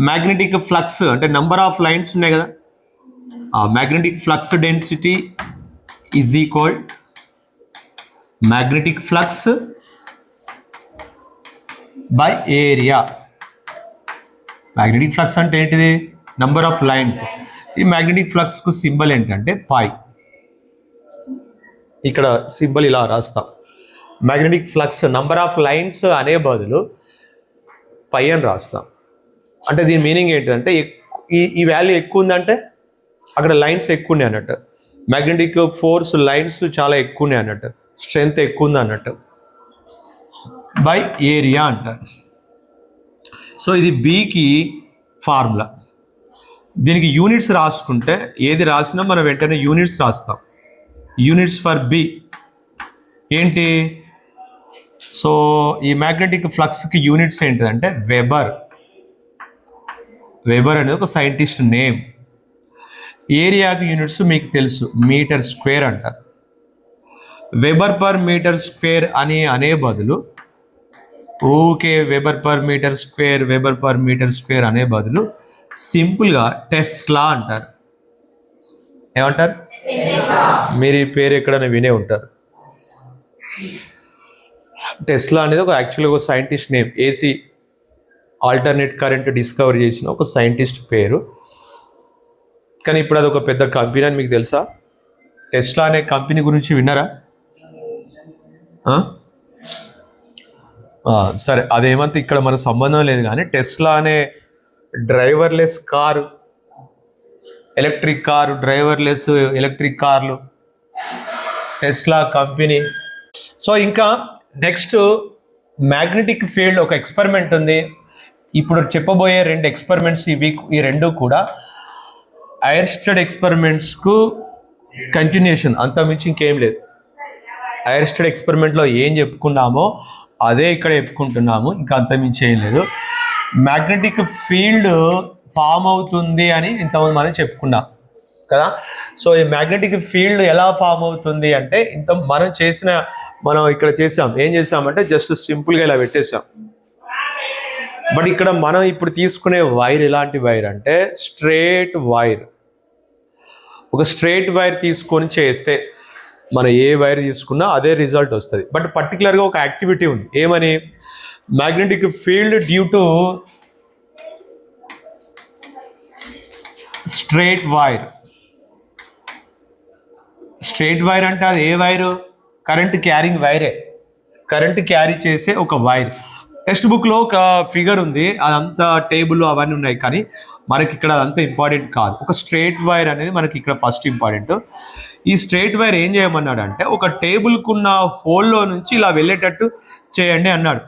Magnetic flux అంటే number of lines ఉన్నాయి కదా, magnetic flux density is equal magnetic flux by area. Magnetic flux అంటే ఏంటిది? Number of lines. ఈ magnetic ఫ్లక్స్కు symbol ఏంటంటే పై. ఇక్కడ సింబల్ ఇలా రాస్తాం. Magnetic flux number of lines అనే బదులు పై అని రాస్తాం. అంటే దీని మీనింగ్ ఏంటంటే ఈ వాల్యూ ఎక్కువ ఉందంటే అక్కడ లైన్స్ ఎక్కువ ఉన్నాయి అన్నట్టు. మ్యాగ్నెటిక్ ఫోర్స్ లైన్స్ చాలా ఎక్కువ ఉన్నాయి అన్నట్టు, స్ట్రెంగ్త్ ఎక్కువ ఉంది అన్నట్టు. బై ఏరియా అంటారు. సో ఇది బికి ఫార్ములా. దీనికి యూనిట్స్ రాసుకుంటే ఏది రాసినా మనం వెంటనే యూనిట్స్ రాస్తాం. యూనిట్స్ ఫర్ బి ఏంటి? సో ఈ మ్యాగ్నెటిక్ ఫ్లక్స్కి యూనిట్స్ ఏంటిదంటే వెబర్. వెబర్ అనేది ఒక సైంటిస్ట్ నేమ్. ఏరియాకి యూనిట్స్ మీకు తెలుసు, మీటర్ స్క్వేర్ అంటారు. వెబర్ పర్ మీటర్ స్క్వేర్ అనే బదులు okay weber per metre square, weber per metre square అనే బదులు సింపుల్గా టెస్లా అంటారు. ఏమంటారు? మీరు ఈ పేరు ఎక్కడైనా వినే ఉంటారు. టెస్లా అనేది ఒక యాక్చువల్గా ఒక scientist name. AC alternate current discover చేసిన ఒక సైంటిస్ట్ పేరు. కానీ ఇప్పుడు అది ఒక పెద్ద కంపెనీ అని మీకు తెలుసా? టెస్లా అనే కంపెనీ గురించి విన్నారా? సరే, అదేమంత ఇక్కడ మన సంబంధం లేదు. కానీ టెస్లా అనే driverless car, electric car, driverless electric కార్లు, టెస్లా కంపెనీ. సో ఇంకా నెక్స్ట్ మ్యాగ్నెటిక్ ఫీల్డ్ ఒక ఎక్స్పెరిమెంట్ ఉంది. ఇప్పుడు చెప్పబోయే 2 ఎక్స్పెరిమెంట్స్ ఈ రెండు కూడా ఐర్స్టెడ్ ఎక్స్పెరిమెంట్స్కు కంటిన్యూషన్, అంతమించి ఇంకేం లేదు. ఐర్స్టెడ్ ఎక్స్పెరిమెంట్లో ఏం చెప్పుకున్నామో అదే ఇక్కడ చెప్పుకుంటున్నాము, ఇంకా అంతమించి ఏం లేదు. మ్యాగ్నెటిక్ ఫీల్డ్ ఫామ్ అవుతుంది అని ఇంతమంది మనం చెప్పుకున్నాం కదా. సో ఈ మ్యాగ్నెటిక్ ఫీల్డ్ ఎలా ఫామ్ అవుతుంది అంటే మనం ఇక్కడ చేసాం. ఏం చేసామంటే జస్ట్ సింపుల్గా ఇలా పెట్టేసాం. బట్ ఇక్కడ మనం ఇప్పుడు తీసుకునే వైర్ ఎలాంటి వైర్ అంటే స్ట్రేట్ వైర్. ఒక స్ట్రేట్ వైర్ తీసుకొని చేస్తే మనం ఏ వైర్ తీసుకున్నా అదే రిజల్ట్ వస్తుంది. బట్ పర్టికులర్గా ఒక యాక్టివిటీ ఉంది. ఏమని? Magnetic field due to straight wire. Straight wire అంటే అది ఏ వైరు? కరెంట్ క్యారింగ్ వైరే. కరెంట్ క్యారీ చేసే ఒక వైర్. టెక్స్ట్ బుక్లో ఒక ఫిగర్ ఉంది, అదంతా టేబుల్ అవన్నీ ఉన్నాయి, కానీ మనకి ఇక్కడ అదంతా ఇంపార్టెంట్ కాదు. ఒక స్ట్రేట్ వైర్ అనేది మనకి ఇక్కడ ఫస్ట్ ఇంపార్టెంట్. ఈ స్ట్రేట్ వైర్ ఏం చేయమన్నాడు అంటే ఒక టేబుల్కున్న హోల్లో నుంచి ఇలా వెళ్ళేటట్టు చేయండి అన్నాడు.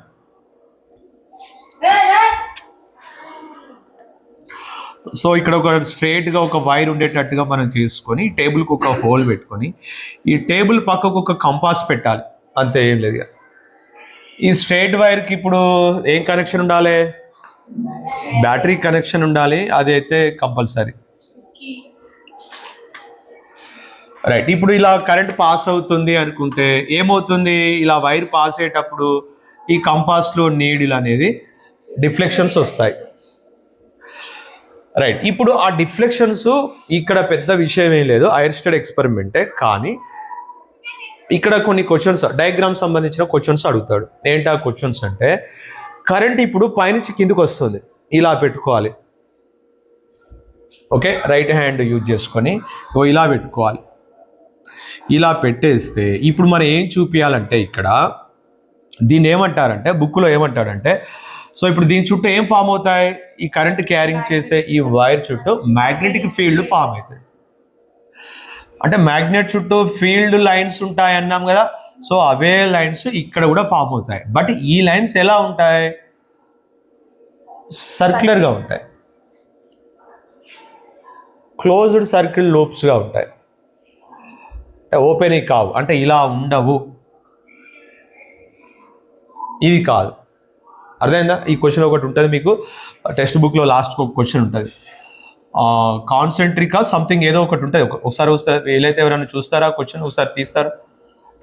సో ఇక్కడ ఒక స్ట్రేట్గా ఒక వైర్ ఉండేటట్టుగా మనం చేసుకొని టేబుల్కి ఒక హోల్ పెట్టుకొని ఈ టేబుల్ పక్కకు ఒక కంపాస్ పెట్టాలి, అంతే, ఏం లేదు. ఈ స్ట్రేట్ వైర్కి ఇప్పుడు ఏం కనెక్షన్ ఉండాలి? బ్యాటరీ కనెక్షన్ ఉండాలి, అదైతే కంపల్సరీ. రైట్. ఇప్పుడు ఇలా కరెంట్ పాస్ అవుతుంది అనుకుంటే ఏమవుతుంది? ఇలా వైర్ పాస్ అయ్యేటప్పుడు ఈ కంపాస్లో నీడిల్ అనేది డిఫ్లెక్షన్స్ వస్తాయి. రైట్. ఇప్పుడు ఆ డిఫ్లెక్షన్స్ ఇక్కడ పెద్ద విషయం ఏం లేదు, ఐర్స్టెడ్ ఎక్స్పెరిమెంటే. కానీ ఇక్కడ కొన్ని క్వశ్చన్స్, డయాగ్రామ్ సంబంధించిన క్వశ్చన్స్ అడుగుతాడు. ఏంటి ఆ క్వశ్చన్స్ అంటే, కరెంట్ ఇప్పుడు పైనుంచి కిందకు వస్తుంది, ఇలా పెట్టుకోవాలి. ఓకే, రైట్ హ్యాండ్ యూజ్ చేసుకొని ఇలా పెట్టుకోవాలి. ఇలా పెట్టేస్తే ఇప్పుడు మనం ఏం చూపించాలంటే ఇక్కడ దీన్ని ఏమంటారంటే, బుక్లో ఏమంటాడంటే, సో ఇప్పుడు దీని చుట్టూ ఏం ఫామ్ అవుతాయి? ఈ కరెంట్ క్యారింగ్ చేసే ఈ వైర్ చుట్టూ మ్యాగ్నెటిక్ ఫీల్డ్ ఫామ్ అవుతుంది. అంటే మ్యాగ్నెట్ చుట్టూ ఫీల్డ్ లైన్స్ ఉంటాయి అన్నాం కదా. సో అవే లైన్స్ ఇక్కడ కూడా ఫామ్ అవుతాయి. బట్ ఈ లైన్స్ ఎలా ఉంటాయి? సర్క్యులర్గా ఉంటాయి, క్లోజ్డ్ సర్కిల్ లూప్స్గా ఉంటాయి, ఓపెన్ కావు. అంటే ఇలా ఉండవు, ఇది కాదు. అర్థమైందా? ఈ క్వశ్చన్ ఒకటి ఉంటుంది మీకు టెక్స్ట్ బుక్లో, లాస్ట్ ఒక క్వశ్చన్ ఉంటుంది. కాన్సెంట్రికా సంథింగ్ ఏదో ఒకటి ఉంటుంది. ఒకసారి వీలైతే ఎవరైనా చూస్తారా క్వశ్చన్? ఒకసారి తీస్తారు.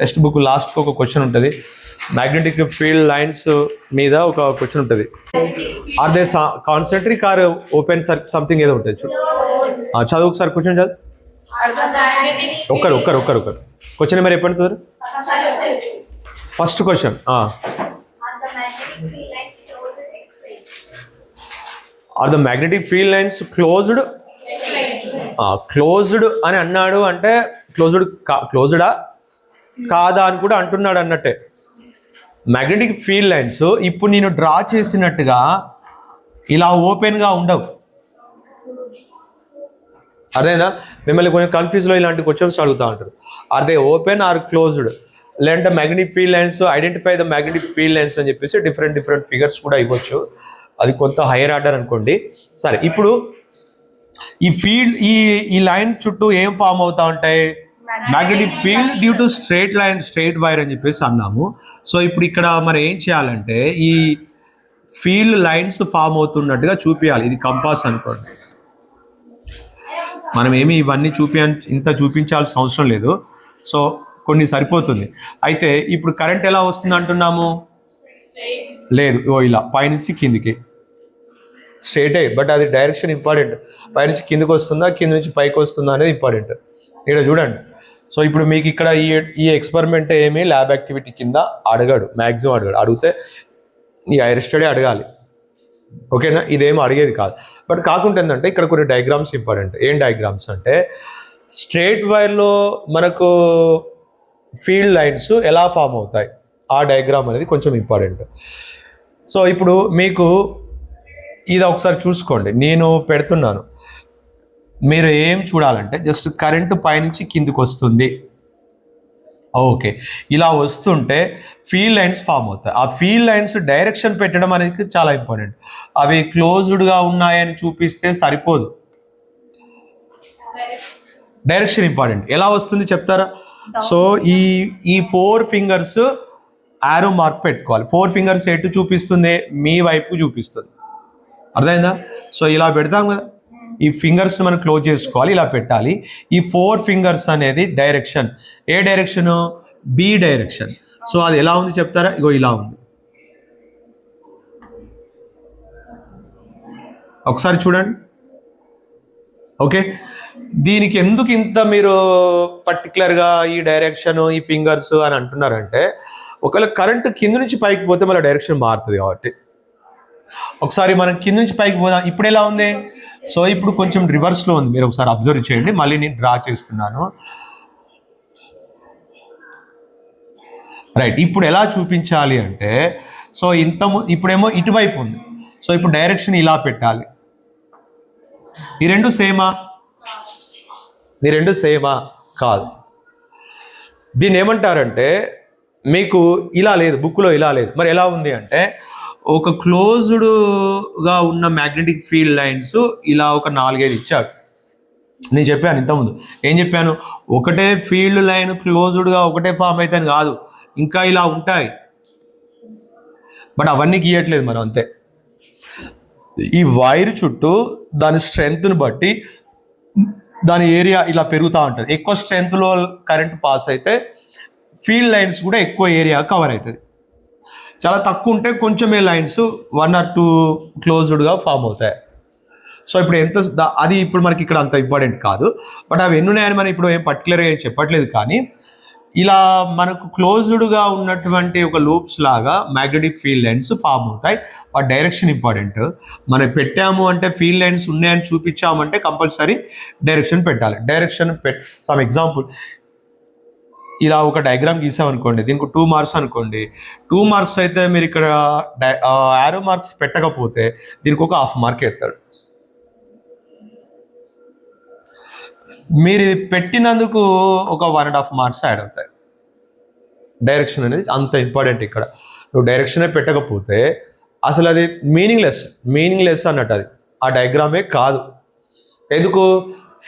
టెక్స్ట్ బుక్ లాస్ట్కి ఒక క్వశ్చన్ ఉంటుంది, మ్యాగ్నెటిక్ ఫీల్డ్ లైన్స్ మీద ఒక క్వశ్చన్ ఉంటుంది. Are they concentric or open circle something ఏదో ఉంటుంది చూడు. చదువు ఒకసారి క్వశ్చన్ చదువు. ఒక్కరు క్వశ్చన్ మరి చెప్పండి. First question are the magnetic field lines closed. Closed అని అన్నాడు అంటే క్లోజ్డా కాదా అని కూడా అంటున్నాడు అన్నట్టే. మ్యాగ్నెటిక్ ఫీల్డ్ లైన్స్ ఇప్పుడు నేను డ్రా చేసినట్టుగా ఇలా ఓపెన్గా ఉండవు. అదేనా? మిమ్మల్ని కొంచెం కన్ఫ్యూజ్లో ఇలాంటి క్వశ్చన్స్ అడుగుతూ ఉంటారు. Are they open or closed, లేదంటే magnetic field lines identify the magnetic field lines అని చెప్పేసి డిఫరెంట్ ఫిగర్స్ కూడా ఇవ్వచ్చు. అది కొంత హైయర్ ఆర్డర్ అనుకోండి. సరే, ఇప్పుడు ఈ ఫీల్డ్ ఈ లైన్ చుట్టూ ఏం ఫామ్ అవుతా ఉంటాయి? Magnetic field due to straight wire అని చెప్పేసి అన్నాము. సో ఇప్పుడు ఇక్కడ మరి ఏం చేయాలంటే ఈ ఫీల్డ్ లైన్స్ ఫామ్ అవుతున్నట్టుగా చూపించాలి. ఇది కంపాస్ అనుకోండి. మనం ఏమి ఇవన్నీ ఇంత చూపించాల్సిన అవసరం లేదు. సో కొన్ని సరిపోతుంది. అయితే ఇప్పుడు కరెంట్ ఎలా వస్తుంది అంటున్నాము? లేదు, ఇలా పైనుంచి కిందికి స్ట్రైటే, బట్ అది డైరెక్షన్ ఇంపార్టెంట్. పైనుంచి కిందికి వస్తుందా, కింద నుంచి పైకి వస్తుందా అనేది ఇంపార్టెంట్. ఇక్కడ చూడండి. సో ఇప్పుడు మీకు ఇక్కడ ఈ ఎక్స్పెరిమెంట్ ఏమి ల్యాబ్ యాక్టివిటీ కింద అడగాడు, మ్యాక్సిమం అడగాడు. అడిగితే ఈ హైయర్ స్టడీ అడగాలి, ఓకేనా? ఇదేమో అడిగేది కాదు. బట్ కాకుండా ఏంటంటే ఇక్కడ కొన్ని డయాగ్రామ్స్ ఇంపార్టెంట్. ఏం డయాగ్రామ్స్ అంటే స్ట్రైట్ వైర్లో మనకు ఫీల్డ్ లైన్స్ ఎలా ఫామ్ అవుతాయి, ఆ డయాగ్రామ్ అనేది కొంచెం ఇంపార్టెంట్. సో ఇప్పుడు మీకు ఇది ఒకసారి చూసుకోండి, నేను పెడుతున్నాను. మీరు ఏం చూడాలంటే జస్ట్ కరెంటు పైనుంచి కిందికి వస్తుంది, ఓకే. ఇలా వస్తుంటే ఫీల్డ్ లైన్స్ ఫామ్ అవుతాయి. ఆ ఫీల్డ్ లైన్స్ డైరెక్షన్ పెట్టడం అనేది చాలా ఇంపార్టెంట్. అవి క్లోజ్డ్గా ఉన్నాయని చూపిస్తే సరిపోదు, డైరెక్షన్ ఇంపార్టెంట్. ఎలా వస్తుంది చెప్తారా? సో ఈ 4 ఫింగర్స్ యారో మార్క్ పెట్టుకోవాలి. 4 ఫింగర్స్ ఎటు చూపిస్తుంది? మీ వైపు చూపిస్తుంది. అర్థమైందా? సో ఇలా పెడతాం కదా, ఈ ఫింగర్స్ మనం క్లోజ్ చేసుకోవాలి, ఇలా పెట్టాలి. ఈ 4 ఫింగర్స్ అనేది డైరెక్షన్. ఏ డైరెక్షను? B direction. సో అది ఎలా ఉంది చెప్తారా? ఇగో ఇలా ఉంది. ఒకసారి చూడండి, ఓకే. దీనికి ఎందుకు ఇంత మీరు పర్టికులర్గా ఈ డైరెక్షన్ ఈ ఫింగర్స్ అని అంటున్నారంటే, ఒకవేళ కరెంటు కింద నుంచి పైకి పోతే మళ్ళీ డైరెక్షన్ మారుతుంది కాబట్టి. ఒకసారి మనం కింద నుంచి పైకి పోదాం. ఇప్పుడు ఎలా ఉంది? సో ఇప్పుడు కొంచెం రివర్స్లో ఉంది. మీరు ఒకసారి అబ్జర్వ్ చేయండి. మళ్ళీ నేను డ్రా చేస్తున్నాను. రైట్, ఇప్పుడు ఎలా చూపించాలి అంటే, సో ఇప్పుడేమో ఇటువైపు ఉంది. సో ఇప్పుడు డైరెక్షన్ ఇలా పెట్టాలి. ఈ రెండు సేమా? కాదు. దీన్ని ఏమంటారంటే, మీకు ఇలా లేదు, బుక్లో ఇలా లేదు. మరి ఎలా ఉంది అంటే, ఒక క్లోజ్డ్గా ఉన్న మ్యాగ్నెటిక్ ఫీల్డ్ లైన్స్ ఇలా ఒక 4-5 ఇచ్చారు. నేను చెప్పాను ఇంతకుముందు. ఏం చెప్పాను? ఒకటే ఫీల్డ్ లైన్ క్లోజ్డ్గా ఒకటే ఫామ్ అయితే కాదు, ఇంకా ఇలా ఉంటాయి. బట్ అవన్నీ గీయట్లేదు మనం, అంతే. ఈ వైర్ చుట్టూ దాని స్ట్రెంగ్త్ని బట్టి దాని ఏరియా ఇలా పెరుగుతూ ఉంటుంది. ఎక్కువ స్ట్రెంగ్త్లో కరెంట్ పాస్ అయితే ఫీల్డ్ లైన్స్ కూడా ఎక్కువ ఏరియా కవర్ అవుతుంది. చాలా తక్కువ ఉంటే కొంచెమే లైన్స్ 1 or 2 క్లోజ్డ్గా ఫామ్ అవుతాయి. సో ఇప్పుడు అది ఇప్పుడు మనకి ఇక్కడ అంత ఇంపార్టెంట్ కాదు. బట్ అవి ఎన్ని ఉన్నాయని మనం ఇప్పుడు ఏం పర్టికులర్గా ఏం చెప్పట్లేదు. కానీ ఇలా మనకు క్లోజ్డ్గా ఉన్నటువంటి ఒక లూప్స్ లాగా మ్యాగ్నెటిక్ ఫీల్డ్ లైన్స్ ఫామ్ అవుతాయి. ఆ డైరెక్షన్ ఇంపార్టెంట్. మనం పెట్టాము అంటే ఫీల్డ్ లైన్స్ ఉన్నాయని చూపించామంటే కంపల్సరీ డైరెక్షన్ పెట్టాలి. డైరెక్షన్ సమ్ ఎగ్జాంపుల్, ఇలా ఒక డయాగ్రామ్ గీసామనుకోండి, దీనికి 2 మార్క్స్ అనుకోండి. 2 మార్క్స్ అయితే మీరు ఇక్కడ యారో మార్క్స్ పెట్టకపోతే దీనికి ఒక 1/2 మార్క్ ఎత్తాడు. మీరు ఇది పెట్టినందుకు ఒక 1.5 మార్క్స్ యాడ్ అవుతాయి. డైరెక్షన్ అనేది అంత ఇంపార్టెంట్. ఇక్కడ నువ్వు డైరెక్షనే పెట్టకపోతే అసలు అది మీనింగ్లెస్ అన్నట్టు. అది ఆ డయాగ్రామే కాదు. ఎందుకు?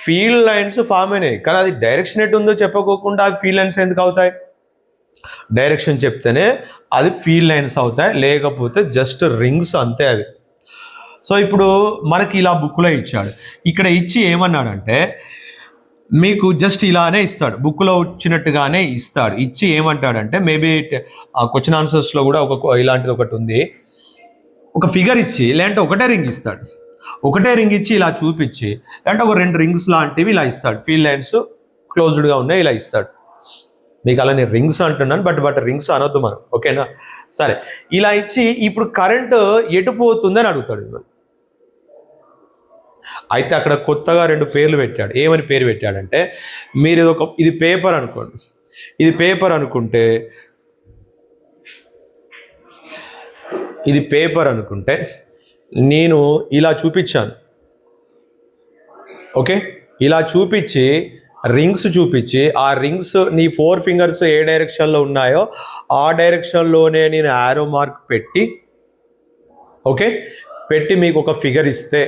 ఫీల్డ్ లైన్స్ ఫామ్ అయినాయి, కానీ అది డైరెక్షన్ ఎటు ఉందో చెప్పకోకుండా అది ఫీల్డ్ లైన్స్ ఎందుకు అవుతాయి? డైరెక్షన్ చెప్తేనే అది ఫీల్డ్ లైన్స్ అవుతాయి, లేకపోతే జస్ట్ రింగ్స్ అంతే అవి. సో ఇప్పుడు మనకి ఇలా బుక్లో ఇచ్చాడు. ఇక్కడ ఇచ్చి ఏమన్నాడంటే, మీకు జస్ట్ ఇలానే ఇస్తాడు, బుక్లో వచ్చినట్టుగానే ఇస్తాడు. ఇచ్చి ఏమంటాడంటే మేబీ క్వశ్చన్ ఆన్సర్స్లో కూడా ఇలాంటిది ఒకటి ఉంది, ఒక ఫిగర్ ఇచ్చి లేదంటే ఒకటే రింగ్ ఇస్తాడు, ఒకటే రింగ్ ఇచ్చి ఇలా చూపించి లేదంటే ఒక 2 రింగ్స్ లాంటివి ఇలా ఇస్తాడు, ఫీల్డ్ లైన్స్ క్లోజ్డ్గా ఉన్నాయి ఇలా ఇస్తాడు. మీకు అలా నేను రింగ్స్ అంటున్నాను, బట్ రింగ్స్ అనొద్దు మనం, ఓకేనా? సరే, ఇలా ఇచ్చి ఇప్పుడు కరెంటు ఎటు పోతుందని అడుగుతాడు. అయితే అక్కడ కొత్తగా 2 పేర్లు పెట్టాడు. ఏమని పేరు పెట్టాడంటే, మీరు ఇది పేపర్ అనుకోండి, ఇది పేపర్ అనుకుంటే, ఇది పేపర్ అనుకుంటే నేను ఇలా చూపించాను, ఓకే? ఇలా చూపించి రింగ్స్ చూపించి ఆ రింగ్స్ నీ 4 ఫింగర్స్ ఏ డైరెక్షన్లో ఉన్నాయో ఆ డైరెక్షన్లోనే నేను యారో మార్క్ పెట్టి, ఓకే, పెట్టి మీకు ఒక ఫిగర్ ఇస్తే,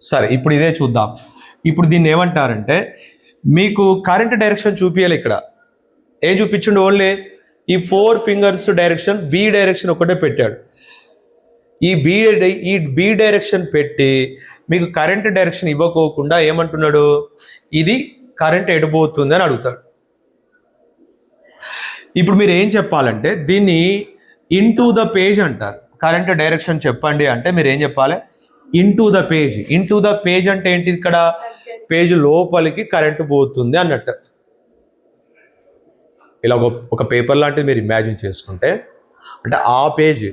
సరే ఇప్పుడు ఇదే చూద్దాం. ఇప్పుడు దీన్ని ఏమంటారంటే, మీకు కరెంట్ డైరెక్షన్ చూపించాలి. ఇక్కడ ఏం చూపించండి, ఓన్లీ ఈ 4 ఫింగర్స్ డైరెక్షన్ బి డైరెక్షన్ ఒకటే పెట్టాడు. ఈ బి డైరెక్షన్ పెట్టి మీకు కరెంట్ డైరెక్షన్ ఇవ్వకోకుండా ఏమంటున్నాడు, ఇది కరెంట్ ఎడిపోతుంది అని అడుగుతాడు. ఇప్పుడు మీరు ఏం చెప్పాలంటే దీన్ని ఇంటూ ద పేజ్ అంటారు. కరెంట్ డైరెక్షన్ చెప్పండి అంటే మీరు ఏం చెప్పాలి, into the page. Into the page అంటే ఏంటి, ఇక్కడ పేజ్ లోపలికి కరెంటు పోతుంది అన్నట్టు. ఇలా ఒక పేపర్ లాంటిది మీరు ఇమాజిన్ చేసుకుంటే, అంటే ఆ పేజ్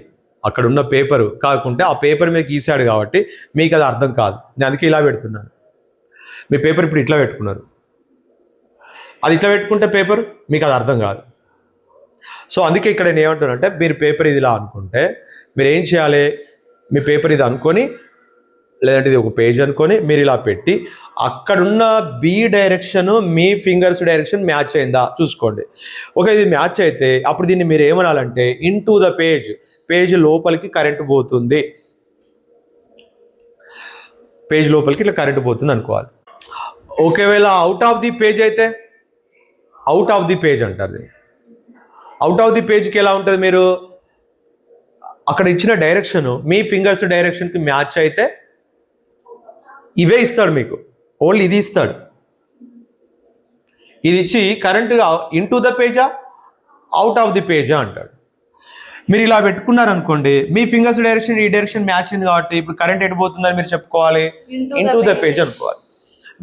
అక్కడ ఉన్న పేపరు కాకుంటే ఆ పేపర్ మీకు గీసాడు కాబట్టి మీకు అది అర్థం కాదు. నేను అందుకే ఇలా పెడుతున్నాను. మీ పేపర్ ఇప్పుడు ఇట్లా పెట్టుకున్నారు, అది ఇట్లా పెట్టుకుంటే పేపర్ మీకు అది అర్థం కాదు. సో అందుకే ఇక్కడ నేను ఏమంటున్నానంటే, మీరు పేపర్ ఇది ఇలా అనుకుంటే మీరు ఏం చేయాలి, మీ పేపర్ ఇది అనుకొని లేదంటే ఇది ఒక పేజ్ అనుకొని మీరు ఇలా పెట్టి అక్కడున్న బి డైరెక్షన్ మీ ఫింగర్స్ డైరెక్షన్ మ్యాచ్ అయిందా చూసుకోండి. ఓకే, ఇది మ్యాచ్ అయితే అప్పుడు దీన్ని మీరు ఏమనాలంటే ఇంటూ ద పేజ్, పేజ్ లోపలికి కరెంటు పోతుంది, పేజ్ లోపలికి ఇట్లా కరెంటు పోతుంది అనుకోవాలి. ఒకవేళ అవుట్ ఆఫ్ ది పేజ్ అయితే అవుట్ ఆఫ్ ది పేజ్ అంటారు. అవుట్ ఆఫ్ ది పేజ్కి ఎలా ఉంటుంది, మీరు అక్కడ ఇచ్చిన డైరెక్షన్ మీ ఫింగర్స్ డైరెక్షన్కి మ్యాచ్ అయితే ఇవే ఇస్తాడు మీకు, ఓన్లీ ఇది ఇస్తాడు. ఇది ఇచ్చి current into the పేజా out of the పేజా అంటాడు. మీరు ఇలా పెట్టుకున్నారనుకోండి, మీ ఫింగర్స్ డైరెక్షన్ ఈ డైరెక్షన్ మ్యాచ్ అయింది కాబట్టి ఇప్పుడు కరెంట్ ఎడిపోతుందని మీరు చెప్పుకోవాలి, ఇంటూ ద పేజ్ అనుకోవాలి.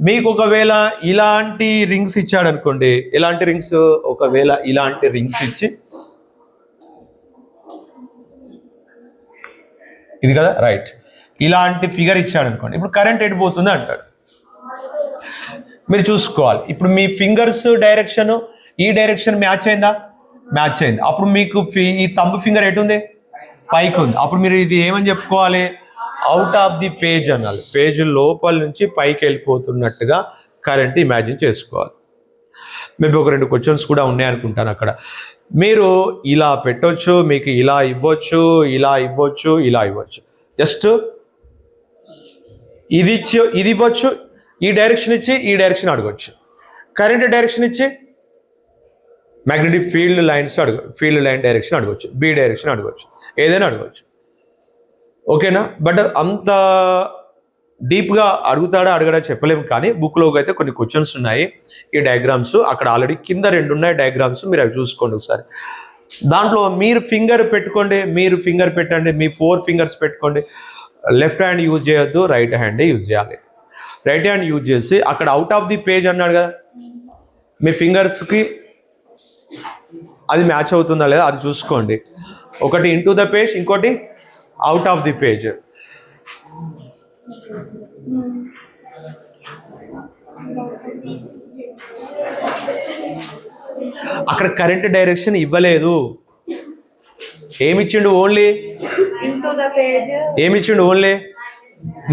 మీకు ఒకవేళ ఇలాంటి రింగ్స్ ఇచ్చాడు అనుకోండి, ఎలాంటి రింగ్స్, ఒకవేళ ఇలాంటి రింగ్స్ ఇచ్చి ఇది కదా రైట్, ఇలాంటి ఫిగర్ ఇచ్చాడు అనుకోండి, ఇప్పుడు కరెంట్ ఎడిపోతుంది అంటాడు. మీరు చూసుకోవాలి, ఇప్పుడు మీ ఫింగర్స్ డైరెక్షన్ ఈ డైరెక్షన్ మ్యాచ్ అయిందా, మ్యాచ్ అయింది. అప్పుడు మీకు ఈ థంబ్ ఫింగర్ ఎటు ఉంది, పైకి ఉంది. అప్పుడు మీరు ఇది ఏమని చెప్పుకోవాలి, అవుట్ ఆఫ్ ది పేజ్ అనాలి. పేజ్ లోపల నుంచి పైకి వెళ్ళిపోతున్నట్టుగా కరెంట్ ఇమాజిన్ చేసుకోవాలి. మేబీ ఒక 2 క్వశ్చన్స్ కూడా ఉన్నాయనుకుంటాను అక్కడ. మీరు ఇలా పెట్టవచ్చు, మీకు ఇలా ఇవ్వచ్చు, ఇలా ఇవ్వచ్చు, ఇలా ఇవ్వచ్చు. జస్ట్ ఇది ఇచ్చి ఇది ఇవ్వచ్చు, ఈ డైరెక్షన్ ఇచ్చి ఈ డైరెక్షన్ అడగవచ్చు. కరెంట్ డైరెక్షన్ ఇచ్చి magnetic field lines field line direction అడగవచ్చు, బి డైరెక్షన్ అడగవచ్చు, ఏదైనా అడగవచ్చు. ఓకేనా? బట్ అంత డీప్గా అడగడా చెప్పలేము, కానీ బుక్లోకి అయితే కొన్ని క్వశ్చన్స్ ఉన్నాయి. ఈ డయాగ్రామ్స్ అక్కడ ఆల్రెడీ కింద 2 ఉన్నాయి డయాగ్రామ్స్, మీరు అవి చూసుకోండి ఒకసారి. దాంట్లో మీరు ఫింగర్ పెట్టుకోండి, మీరు ఫింగర్ పెట్టండి, మీ 4 ఫింగర్స్ పెట్టుకోండి. లెఫ్ట్ హ్యాండ్ యూజ్ చేయొద్దు, రైట్ హ్యాండే యూజ్ చేయాలి. రైట్ హ్యాండ్ యూజ్ చేసి అక్కడ అవుట్ ఆఫ్ ది పేజ్ అన్నాడు కదా, మీ ఫింగర్స్కి అది మ్యాచ్ అవుతుందా లేదా అది చూసుకోండి. ఒకటి ఇంటూ ద పేజ్, ఇంకోటి అవుట్ ఆఫ్ ది పేజ్. అక్కడ కరెంట్ డైరెక్షన్ ఇవ్వలేదు, ఏమిచ్చిండు ఓన్లీ, ఏమిచ్చిండు only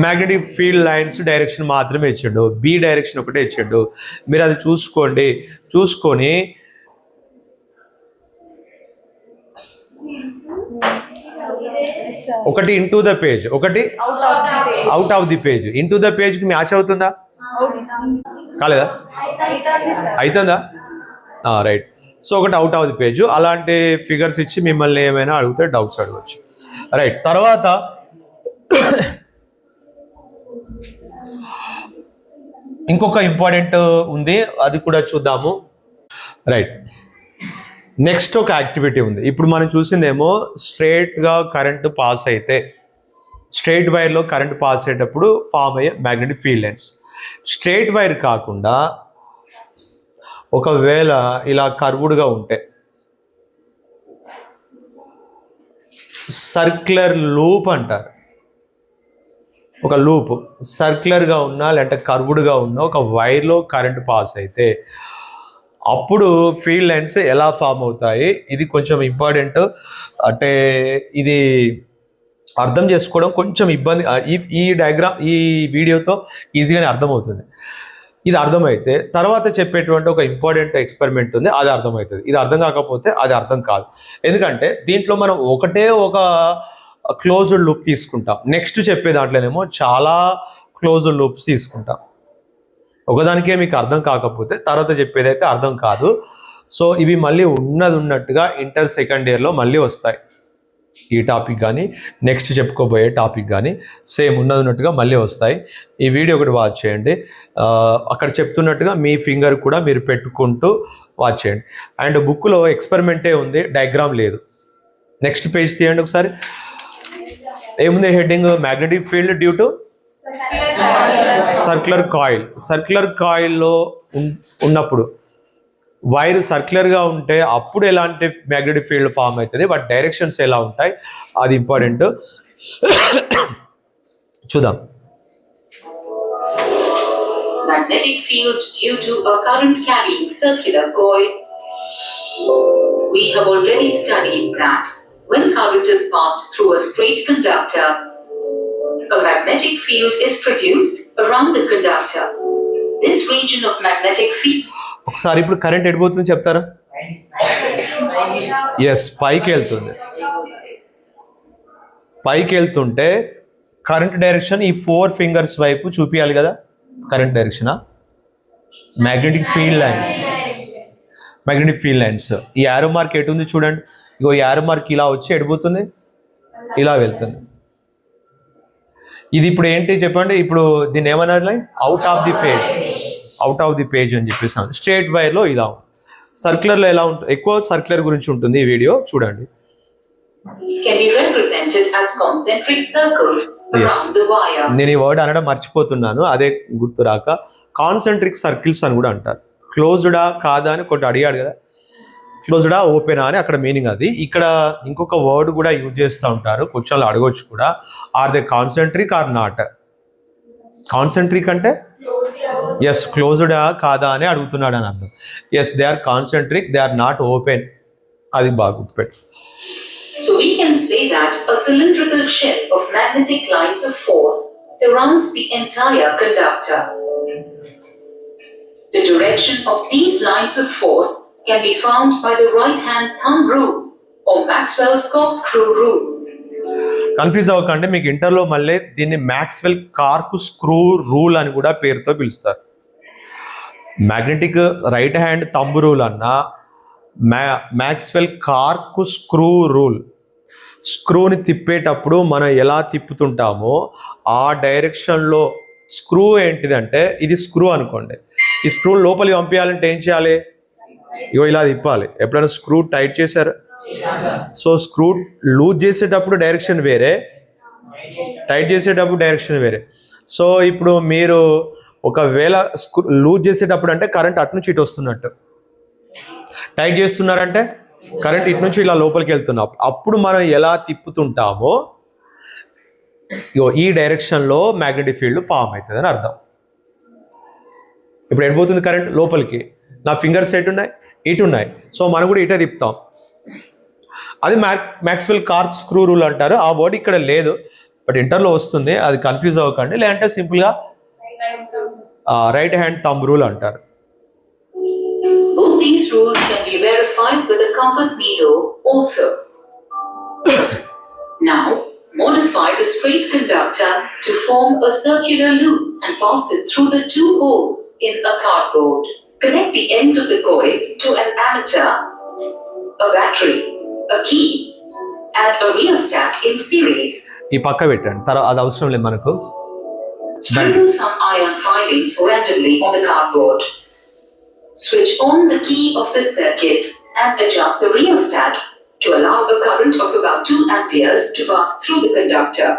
magnetic field lines direction మాత్రమే ఇచ్చిండు, బి డైరెక్షన్ ఒకటే ఇచ్చిండు. మీరు అది చూసుకోండి, చూసుకొని ఒకటి ఇంటూ ద పేజ్, ఒకటి out of the page. Into the పేజ్కి మ్యాచ్ అవుతుందా, కాలేదా, అవుతుందా, రైట్. సో ఒకటి అవుట్ ఆఫ్ ది పేజ్. అలాంటి ఫిగర్స్ ఇచ్చి మిమ్మల్ని ఏమైనా అడిగితే డౌట్స్ అడగచ్చు, రైట్. తర్వాత ఇంకొక ఇంపార్టెంట్ ఉంది, అది కూడా చూద్దాము. రైట్, నెక్స్ట్ ఒక యాక్టివిటీ ఉంది. ఇప్పుడు మనం చూసిందేమో స్ట్రైట్గా కరెంటు పాస్ అయితే, స్ట్రైట్ వైర్లో కరెంట్ పాస్ అయ్యేటప్పుడు ఫామ్ అయ్యే magnetic field lines. Straight wire కాకుండా ఒకవేళ ఇలా కర్వ్డ్గా ఉంటే, సర్క్యులర్ లూప్ అంటారు. ఒక లూప్ సర్క్యులర్గా ఉన్నా లేదంటే కర్వ్డ్గా ఉన్న ఒక వైర్లో కరెంట్ పాస్ అయితే అప్పుడు ఫీల్డ్ లైన్స్ ఎలా ఫామ్ అవుతాయి, ఇది కొంచెం ఇంపార్టెంట్. అంటే ఇది అర్థం చేసుకోవడం కొంచెం ఇబ్బంది. ఈ డయాగ్రామ్ ఈ వీడియోతో ఈజీగానే అర్థమవుతుంది. ఇది అర్థమైతే తర్వాత చెప్పేటువంటి ఒక ఇంపార్టెంట్ ఎక్స్పెరిమెంట్ ఉంది, అది అర్థమవుతుంది. ఇది అర్థం కాకపోతే అది అర్థం కాదు. ఎందుకంటే దీంట్లో మనం ఒకటే ఒక క్లోజ్డ్ లూప్ తీసుకుంటాం, నెక్స్ట్ చెప్పే దాంట్లోనేమో చాలా క్లోజ్డ్ లూప్స్ తీసుకుంటాం. ఒకదానికే మీకు అర్థం కాకపోతే తర్వాత చెప్పేదైతే అర్థం కాదు. సో ఇవి మళ్ళీ ఉన్నట్టుగా ఇంటర్ సెకండ్ ఇయర్లో మళ్ళీ వస్తాయి. ఈ టాపిక్ కానీ నెక్స్ట్ చెప్పుకోబోయే టాపిక్ కానీ సేమ్ ఉన్నట్టుగా మళ్ళీ వస్తాయి. ఈ వీడియో ఒకటి వాచ్ చేయండి. అక్కడ చెప్తున్నట్టుగా మీ ఫింగర్ కూడా మీరు పెట్టుకుంటూ వాచ్ చేయండి. అండ్ బుక్లో ఎక్స్పెరిమెంటే ఉంది, డయాగ్రామ్ లేదు. నెక్స్ట్ పేజ్ తీయండి ఒకసారి. ఏముంది heading? Magnetic field due to circular coil. Circular కాయిల్లో ఉన్నప్పుడు వైర్ సర్క్యులర్గా ఉంటే అప్పుడు ఎలాంటి మ్యాగ్నెటిక్ ఫీల్డ్ ఫామ్ అవుతుంది, వాటి డైరెక్షన్స్ ఎలా ఉంటాయి, అది ఇంపార్టెంట్. చూద్దాం. Magnetic field due to a current carrying circular coil. We have already studied that when current is passed through a straight conductor, a magnetic field is produced around the conductor. This region of magnetic field. ఒకసారి ఇప్పుడు current ఎడిపోతుంది చెప్తారా? Yes, పైకి వెళ్తుంది. పైకి వెళ్తుంటే current direction ఈ 4 fingers వైపు చూపించాలి కదా. Current direction magnetic field lines. Magnetic field lines ఈ యారో మార్క్ ఎటు ఉంది చూడండి. ఇగో యారో మార్క్ ఇలా వచ్చి ఎడిపోతుంది, ఇలా వెళ్తుంది. ఇది ఇప్పుడు ఏంటి చెప్పండి? ఇప్పుడు దీన్ని ఏమన్నారు? Out of the page. Out of the page అని చెప్పేసాను. స్ట్రేట్ వైర్లో ఇలా ఉంటుంది. సర్క్యులర్లో ఎలా ఉంటుంది? ఎక్కువ సర్క్యులర్ గురించి ఉంటుంది ఈ వీడియో చూడండి. నేను ఈ వర్డ్ అనడం మర్చిపోతున్నాను, అదే గుర్తు రాక. కాన్సెంట్రిక్ సర్కిల్స్ అని కూడా అంటారు. క్లోజ్డా కాదా అని కొంచెం అడిగాడు కదా, క్లోజ్డా ఓపెనా అని అక్కడ మీనింగ్ అది. ఇక్కడ ఇంకొక వర్డ్ కూడా యూజ్ చేస్తూ ఉంటారు, కొంచెం అడగవచ్చు కూడా. Are they concentric or not? Concentric అంటే ఎస్, క్లోజ్డా కాదా అని అడుగుతున్నాడు అని అర్థం. Yes, they are concentric, they are not open. అది బాగా గుర్తుపెట్టు. So we can say that a cylindrical shell of magnetic lines of force surrounds the entire conductor. The direction of these lines of force can be found by the right-hand thumb rule or Maxwell's corkscrew rule. Confuse అవ్వకండి, మీకు ఇంటర్లో మళ్ళీ దీన్ని Maxwell cork screw rule అని కూడా పేరుతో పిలుస్తారు. Magnetic right hand thumb rule అన్నా మ్యాక్స్వెల్ కార్క్ స్క్రూ రూల్. స్క్రూని తిప్పేటప్పుడు మనం ఎలా తిప్పుతుంటామో ఆ డైరెక్షన్లో స్క్రూ ఏంటిదంటే, ఇది స్క్రూ అనుకోండి, ఈ స్క్రూ లోపలికి పంపించాలంటే ఏం చేయాలి? ఇగో ఇలా తిప్పాలి. ఎప్పుడైనా స్క్రూ టైట్ చేశారు? సో స్క్రూ లూజ్ చేసేటప్పుడు డైరెక్షన్ వేరే, టైట్ చేసేటప్పుడు డైరెక్షన్ వేరే. సో ఇప్పుడు మీరు ఒకవేళ స్క్రూ లూజ్ చేసేటప్పుడు అంటే కరెంట్ అటు నుంచి ఇటు వస్తున్నట్టు, టైట్ చేస్తున్నారంటే కరెంట్ ఇటు నుంచి ఇలా లోపలికి వెళ్తున్నాం. అప్పుడు మనం ఎలా తిప్పుతుంటామో ఈ డైరెక్షన్లో మ్యాగ్నెటిక్ ఫీల్డ్ ఫామ్ అవుతుంది అని అర్థం. ఇప్పుడు ఎడిపోతుంది కరెంట్ లోపలికి, నా ఫింగర్స్ ఎటు ఉన్నాయి? ఇటు ఉన్నాయి. సో మనం కూడా ఇటే తిప్పుతాం. అది మ్యాక్స్వెల్ కార్క్ స్క్రూ రూల్ అంటారు. ఆ వర్డ్ ఇక్కడ లేదు, బట్ ఇంటర్లో వస్తుంది, అది కన్ఫ్యూజ్ అవ్వకండి. లేదంటే సింపుల్గా రైట్ హ్యాండ్ థంబ్ రూల్ అంటారు. Both these rules can be verified with a compass needle also. Now, modify the straight conductor to form a circular loop and pass it through the 2 holes in a cardboard. Connect the ends of the coil to an ammeter, a battery, a key, and a rheostat in series. ఈ పక్క పెట్టండి, తర్వాత అది అవసరం లేదు మనకు. Sprinkle some iron filings randomly on the cardboard. Switch on the key of the circuit and adjust the rheostat to allow a current of about 2 amperes to pass through the conductor.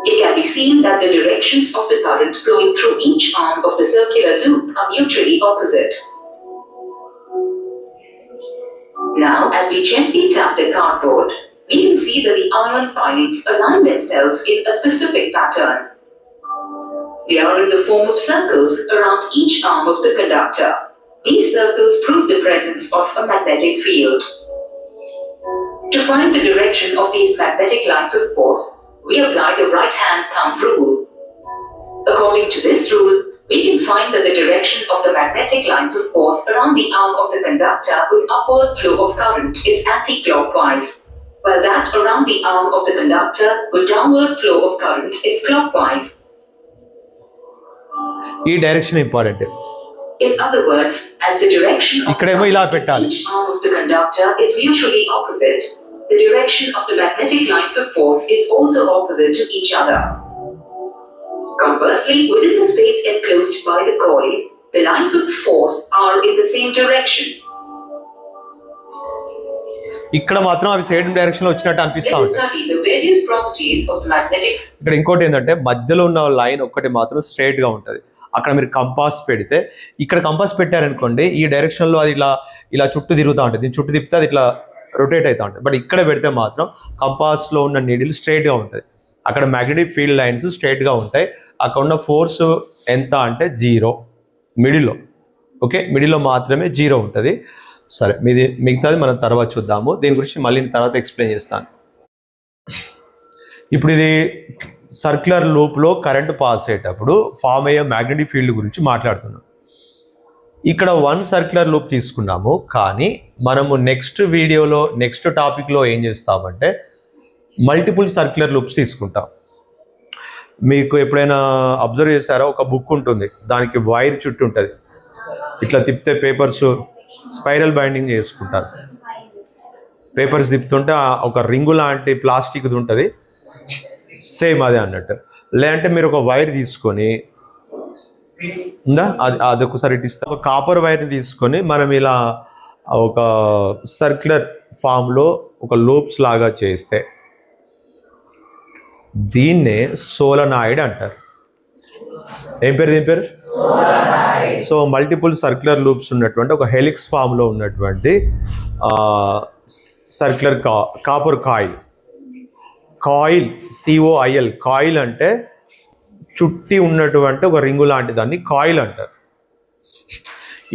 It can be seen that the directions of the current flowing through each arm of the circular loop are mutually opposite. Now, as we gently tap the cardboard, we can see that the iron filings align themselves in a specific pattern. They are in the form of circles around each arm of the conductor. These circles prove the presence of a magnetic field. To find the direction of these magnetic lines of force, we apply the right-hand thumb rule. According to this rule, we can find that the direction of the magnetic lines of force around the arm of the conductor with upward flow of current is anti-clockwise, while that around the arm of the conductor with downward flow of current is clockwise. ఈ direction important. In other words, as the direction of ఇక్కడేమో ఇలా పెట్టాలి. each arm of the conductor is mutually opposite, the direction of the magnetic lines of force is also opposite to each other. Conversely, within the space enclosed by the coil, the lines of force are in the same direction. ఇక్కడ మాత్రం అవి same direction లో వచ్చినట్టు అనిపిస్తా Let us ఉంటాయి. study the various properties of the magnetic. ఇక్కడ ఇంకోటి ఏంటంటే మధ్యలో ఉన్న లైన్ ఒక్కటి మాత్రం స్ట్రైట్ గా ఉంటుంది. అక్కడ మీరు కంపాస్ పెడితే ఇక్కడ కంపాస్ పెట్టారనుకోండి ఈ డైరెక్షన్ లో అది ఇలా ఇలా చుట్టూ తిరుగుతూ ఉంటుంది. దీని చుట్టూ తిప్పితే అది ఇట్లా రొటేట్ అవుతూ ఉంటుంది. బట్ ఇక్కడ పెడితే మాత్రం కంపాస్ లో ఉన్న నీడిల్ స్ట్రైట్ గా ఉంటుంది. అక్కడ మ్యాగ్నెటిక్ ఫీల్డ్ లైన్స్ స్ట్రైట్ గా ఉంటాయి. అక్కడ ఉన్న ఫోర్స్ ఎంత అంటే 0 మిడిల్లో. ఓకే, మిడిల్లో మాత్రమే 0 ఉంటుంది. సరే, మిగతాది మనం తర్వాత చూద్దాము. దీని గురించి మళ్ళీ తర్వాత ఎక్స్ప్లెయిన్ చేస్తాను. ఇప్పుడు ఇది సర్క్యులర్ లూప్లో కరెంట్ పాస్ అయ్యేటప్పుడు ఫామ్ అయ్యే మ్యాగ్నెటిక్ ఫీల్డ్ గురించి మాట్లాడుతున్నాం. ఇక్కడ 1 సర్క్యులర్ లూప్ తీసుకున్నాము, కానీ మనము నెక్స్ట్ వీడియోలో నెక్స్ట్ టాపిక్లో ఏం చేస్తామంటే మల్టిపుల్ సర్క్యులర్ లూప్స్ తీసుకుంటాం. మీకు ఎప్పుడైనా అబ్జర్వ్ చేశారో ఒక బుక్ ఉంటుంది, దానికి వైర్ చుట్టూ ఉంటుంది, ఇట్లా తిప్పితే పేపర్స్ స్పైరల్ బైండింగ్ చేసుకుంటారు. పేపర్స్ తిప్పుతుంటే ఒక రింగు లాంటి ప్లాస్టిక్ది ఉంటుంది, సేమ్ అదే అన్నట్టు. లేదంటే మీరు ఒక వైర్ తీసుకొని ఉందా, అది ఒకసారి ఇటు ఇస్తాం. ఒక కాపర్ వైర్ని తీసుకొని మనం ఇలా ఒక సర్క్యులర్ ఫామ్లో ఒక లూప్స్ లాగా చేస్తే దీన్నే సోలనాయిడ్ అంటారు. ఏం పేరు దీని పేరు? సో మల్టిపుల్ సర్క్యులర్ లూప్స్ ఉన్నటువంటి ఒక హెలిక్స్ ఫామ్లో ఉన్నటువంటి circular copper coil. COIL coil అంటే చుట్టి ఉన్నటువంటి ఒక రింగు లాంటి దాన్ని కాయిల్ అంటారు.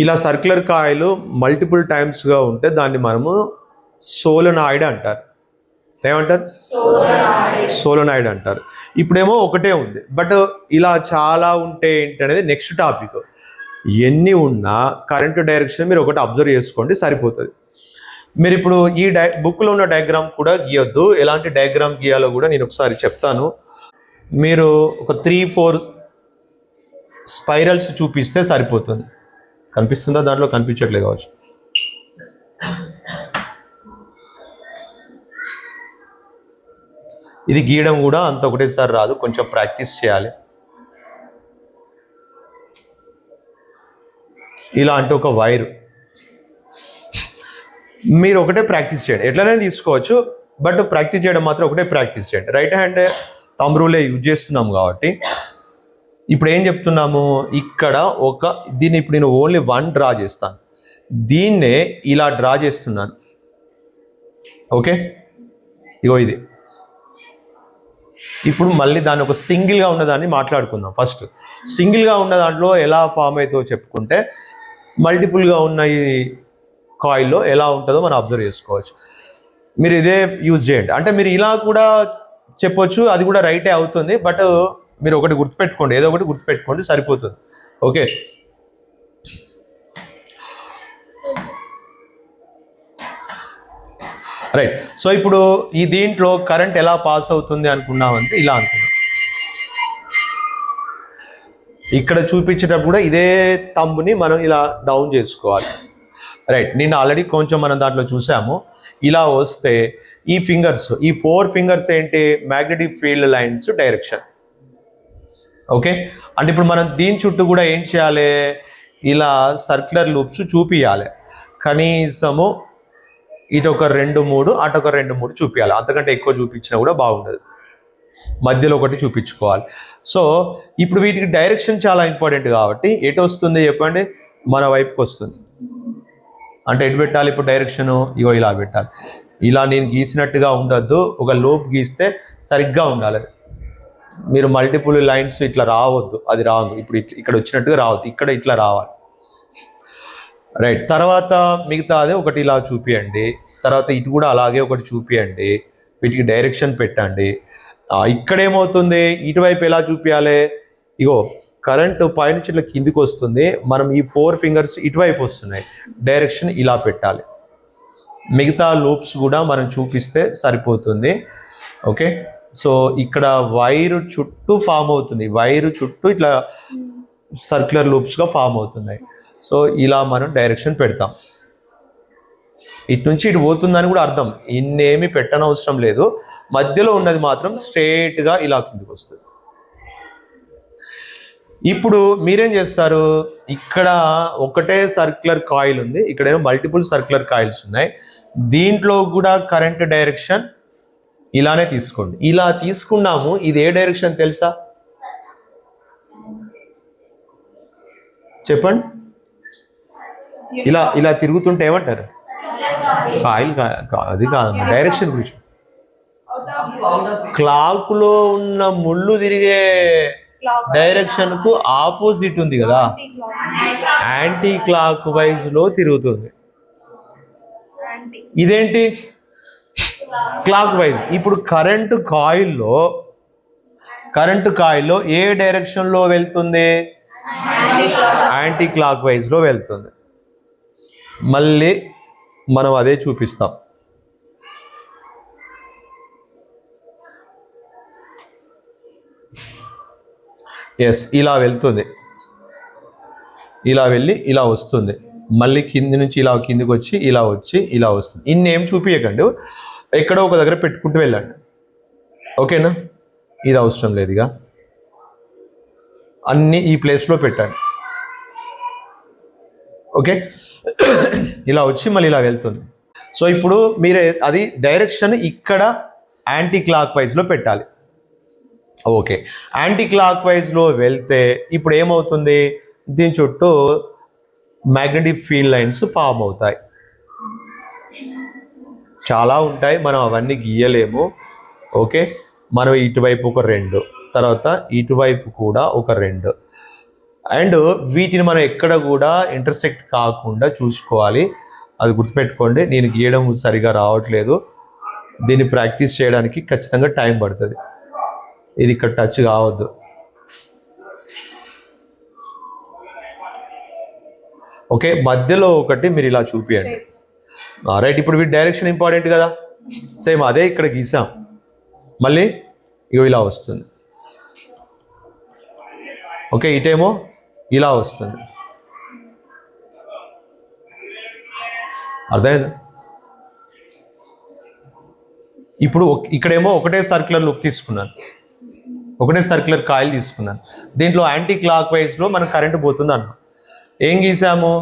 ఇలా సర్క్యులర్ కాయిల్ మల్టిపుల్ టైమ్స్గా ఉంటే దాన్ని మనము సోలనాయిడ్ అంటారు. ఏమంటారు? సోలనాయిడ్ అంటారు. ఇప్పుడేమో ఒకటే ఉంది, బట్ ఇలా చాలా ఉంటే ఏంటనేది నెక్స్ట్ టాపిక్. ఎన్ని ఉన్నా కరెంటు డైరెక్షన్ మీరు ఒకటి అబ్జర్వ్ చేసుకోండి, సరిపోతుంది. మీరు ఇప్పుడు ఈ బుక్లో ఉన్న డయాగ్రామ్ కూడా గీయొద్దు, ఎలాంటి డయాగ్రామ్ గీయాలో కూడా నేను ఒకసారి చెప్తాను. మీరు ఒక 3-4 స్పైరల్స్ చూపిస్తే సరిపోతుంది. కనిపిస్తుందా? దాంట్లో కనిపించట్లేదు కావచ్చు. ఇది గీయడం కూడా అంత ఒకటేసారి రాదు, కొంచెం ప్రాక్టీస్ చేయాలి. ఇలా అంటే ఒక వైర్ మీరు ఒకటే ప్రాక్టీస్ చేయండి, ఎట్లనే తీసుకోవచ్చు, బట్ ప్రాక్టీస్ చేయడం మాత్రం ఒకటే ప్రాక్టీస్ చేయండి. రైట్ హ్యాండ్ థంబ్ రూలే యూజ్ చేస్తున్నాం కాబట్టి ఇప్పుడు ఏం చెప్తున్నాము, ఇక్కడ దీన్ని ఇప్పుడు నేను ఓన్లీ 1 డ్రా చేస్తాను, దీన్నే ఇలా డ్రా చేస్తున్నాను. ఓకే, ఇగో ఇది. ఇప్పుడు మళ్ళీ దాన్ని ఒక సింగిల్గా ఉన్నదాన్ని మాట్లాడుకుందాం. ఫస్ట్ సింగిల్గా ఉన్న దాంట్లో ఎలా ఫామ్ అవుతుందో చెప్పుకుంటే మల్టిపుల్గా ఉన్న ఈ కాయిల్లో ఎలా ఉంటుందో మనం అబ్జర్వ్ చేసుకోవచ్చు. మీరు ఇదే యూజ్ చేయండి. అంటే మీరు ఇలా కూడా చెప్పొచ్చు, అది కూడా రైటే అవుతుంది, బట్ మీరు ఒకటి గుర్తుపెట్టుకోండి, ఏదో ఒకటి గుర్తుపెట్టుకోండి, సరిపోతుంది. Okay, right. సో ఇప్పుడు ఈ దీంట్లో కరెంట్ ఎలా పాస్ అవుతుంది అనుకున్నామంటే ఇలా అనుకున్నాం. ఇక్కడ చూపించేటప్పుడు కూడా ఇదే తంబుని మనం ఇలా డౌన్ చేసుకోవాలి. రైట్, నేను ఆల్రెడీ కొంచెం మనం దాంట్లో చూసాము. ఇలా వస్తే ఈ 4 ఫింగర్స్ ఏంటి, magnetic field lines direction. Okay, అంటే ఇప్పుడు మనం దీని చుట్టూ కూడా ఏం చేయాలి, ఇలా సర్క్యులర్ లూప్స్ చూపియాలి. కనీసము ఇటు ఒక 2-3 అటు ఒక 2-3 చూపించాలి. అంతకంటే ఎక్కువ చూపించినా కూడా బాగుండదు. మధ్యలో ఒకటి చూపించుకోవాలి. సో ఇప్పుడు వీటికి డైరెక్షన్ చాలా ఇంపార్టెంట్ కాబట్టి ఎటు వస్తుంది చెప్పండి, మన వైపుకి వస్తుంది. అంటే ఎటు పెట్టాలి ఇప్పుడు డైరెక్షను, ఇగో ఇలా పెట్టాలి. ఇలా నేను గీసినట్టుగా ఉండొద్దు, ఒక లూప్ గీస్తే సరిగ్గా ఉండాలి. మీరు మల్టిపుల్ లైన్స్ ఇట్లా రావద్దు, అది రాదు. ఇప్పుడు ఇక్కడ వచ్చినట్టుగా రావద్దు, ఇక్కడ ఇట్లా రావాలి. రైట్, తర్వాత మిగతాదే ఒకటి ఇలా చూపియండి, తర్వాత ఇటు కూడా అలాగే ఒకటి చూపియండి, వీటికి డైరెక్షన్ పెట్టండి. ఇక్కడ ఏమవుతుంది, ఇటువైపు ఎలా చూపించాలి, ఇగో కరెంట్ పైనుంచి ఇట్లా కిందికి వస్తుంది, మనం ఈ 4 ఫింగర్స్ ఇటువైపు వస్తున్నాయి, డైరెక్షన్ ఇలా పెట్టాలి. మిగతా లూప్స్ కూడా మనం చూపిస్తే సరిపోతుంది. ఓకే, సో ఇక్కడ వైరు చుట్టూ ఫామ్ అవుతుంది, వైరు చుట్టూ ఇట్లా సర్క్యులర్ లూప్స్గా ఫామ్ అవుతున్నాయి. సో ఇలా మనం డైరెక్షన్ పెడతాం. ఇటు నుంచి ఇటు పోతుందని కూడా అర్థం, ఇన్నేమి పెట్టనవసరం లేదు. మధ్యలో ఉన్నది మాత్రం స్ట్రేట్గా ఇలా కిందికి వస్తుంది. ఇప్పుడు మీరేం చేస్తారు, ఇక్కడ ఒకటే సర్క్యులర్ కాయిల్ ఉంది, ఇక్కడేమో మల్టిపుల్ సర్క్యులర్ కాయిల్స్ ఉన్నాయి. దీంట్లో కూడా కరెంట్ డైరెక్షన్ ఇలానే తీసుకోండి. ఇలా తీసుకున్నాము, ఇది ఏ డైరెక్షన్ తెలుసా చెప్పండి. ఇలా ఇలా తిరుగుతుంటే ఏమంటారు, కాయిల్ అది కాదు, డైరెక్షన్ గురించి. క్లాక్లో ఉన్న ముళ్ళు తిరిగే డైరెక్షన్ కు ఆపోజిట్ ఉంది కదా, యాంటీ క్లాక్ వైజ్ లో తిరుగుతుంది. ఇదేంటి క్లాక్ వైజ్. ఇప్పుడు కరెంటు కాయిల్లో ఏ డైరెక్షన్ లో వెళ్తుంది, యాంటీ క్లాక్ వైజ్ లో వెళ్తుంది. మళ్ళీ మనం అదే చూపిస్తాం. ఎస్, ఇలా వెళ్తుంది, ఇలా వెళ్ళి ఇలా వస్తుంది, మళ్ళీ కింది నుంచి ఇలా కిందికి వచ్చి ఇలా వచ్చి ఇలా వస్తుంది. ఇన్నేం చూపించకండి, ఎక్కడో ఒక దగ్గర పెట్టుకుంటూ వెళ్ళండి. ఓకేనా, ఇది అవసరం లేదు, ఇక అన్నీ ఈ ప్లేస్లో పెట్టండి. ఓకే, ఇలా వచ్చి మళ్ళీ ఇలా వెళ్తుంది. సో ఇప్పుడు మీరు అది డైరెక్షన్ ఇక్కడ యాంటీ క్లాక్ వైజ్లో పెట్టాలి. ఓకే, యాంటీ క్లాక్ వైజ్లో వెళ్తే ఇప్పుడు ఏమవుతుంది, దీని చుట్టూ మ్యాగ్నెటిక్ ఫీల్డ్ లైన్స్ ఫామ్ అవుతాయి. చాలా ఉంటాయి, మనం అవన్నీ గీయలేము. ఓకే, మనం ఇటువైపు ఒక 2, తర్వాత ఇటువైపు కూడా ఒక 2, అండ్ వీటిని మనం ఎక్కడ కూడా ఇంటర్సెక్ట్ కాకుండా చూసుకోవాలి. అది గుర్తుపెట్టుకోండి. నేను గీయడం సరిగా రావట్లేదు, దీన్ని ప్రాక్టీస్ చేయడానికి ఖచ్చితంగా టైం పడుతుంది. ఇది ఇక్కడ టచ్ కావద్దు. ఓకే, మధ్యలో ఒకటి మీరు ఇలా చూపియండి. రైట్, ఇప్పుడు వీటి డైరెక్షన్ ఇంపార్టెంట్ కదా, సేమ్ అదే ఇక్కడ గీసాం, మళ్ళీ ఇగో ఇలా వస్తుంది. ఓకే, ఇటేమో ఇలా వస్తుంది, అర్థమైందా? ఇప్పుడు ఇక్కడేమో ఒకటే సర్క్యులర్ లూప్ తీసుకున్నాను, ఒకటే సర్క్యులర్ కాయిల్ తీసుకున్నాను. దీంట్లో యాంటీ క్లాక్ వైజ్లో మనకు కరెంటు పోతుంది అన్నాం. ఏం గీసాము,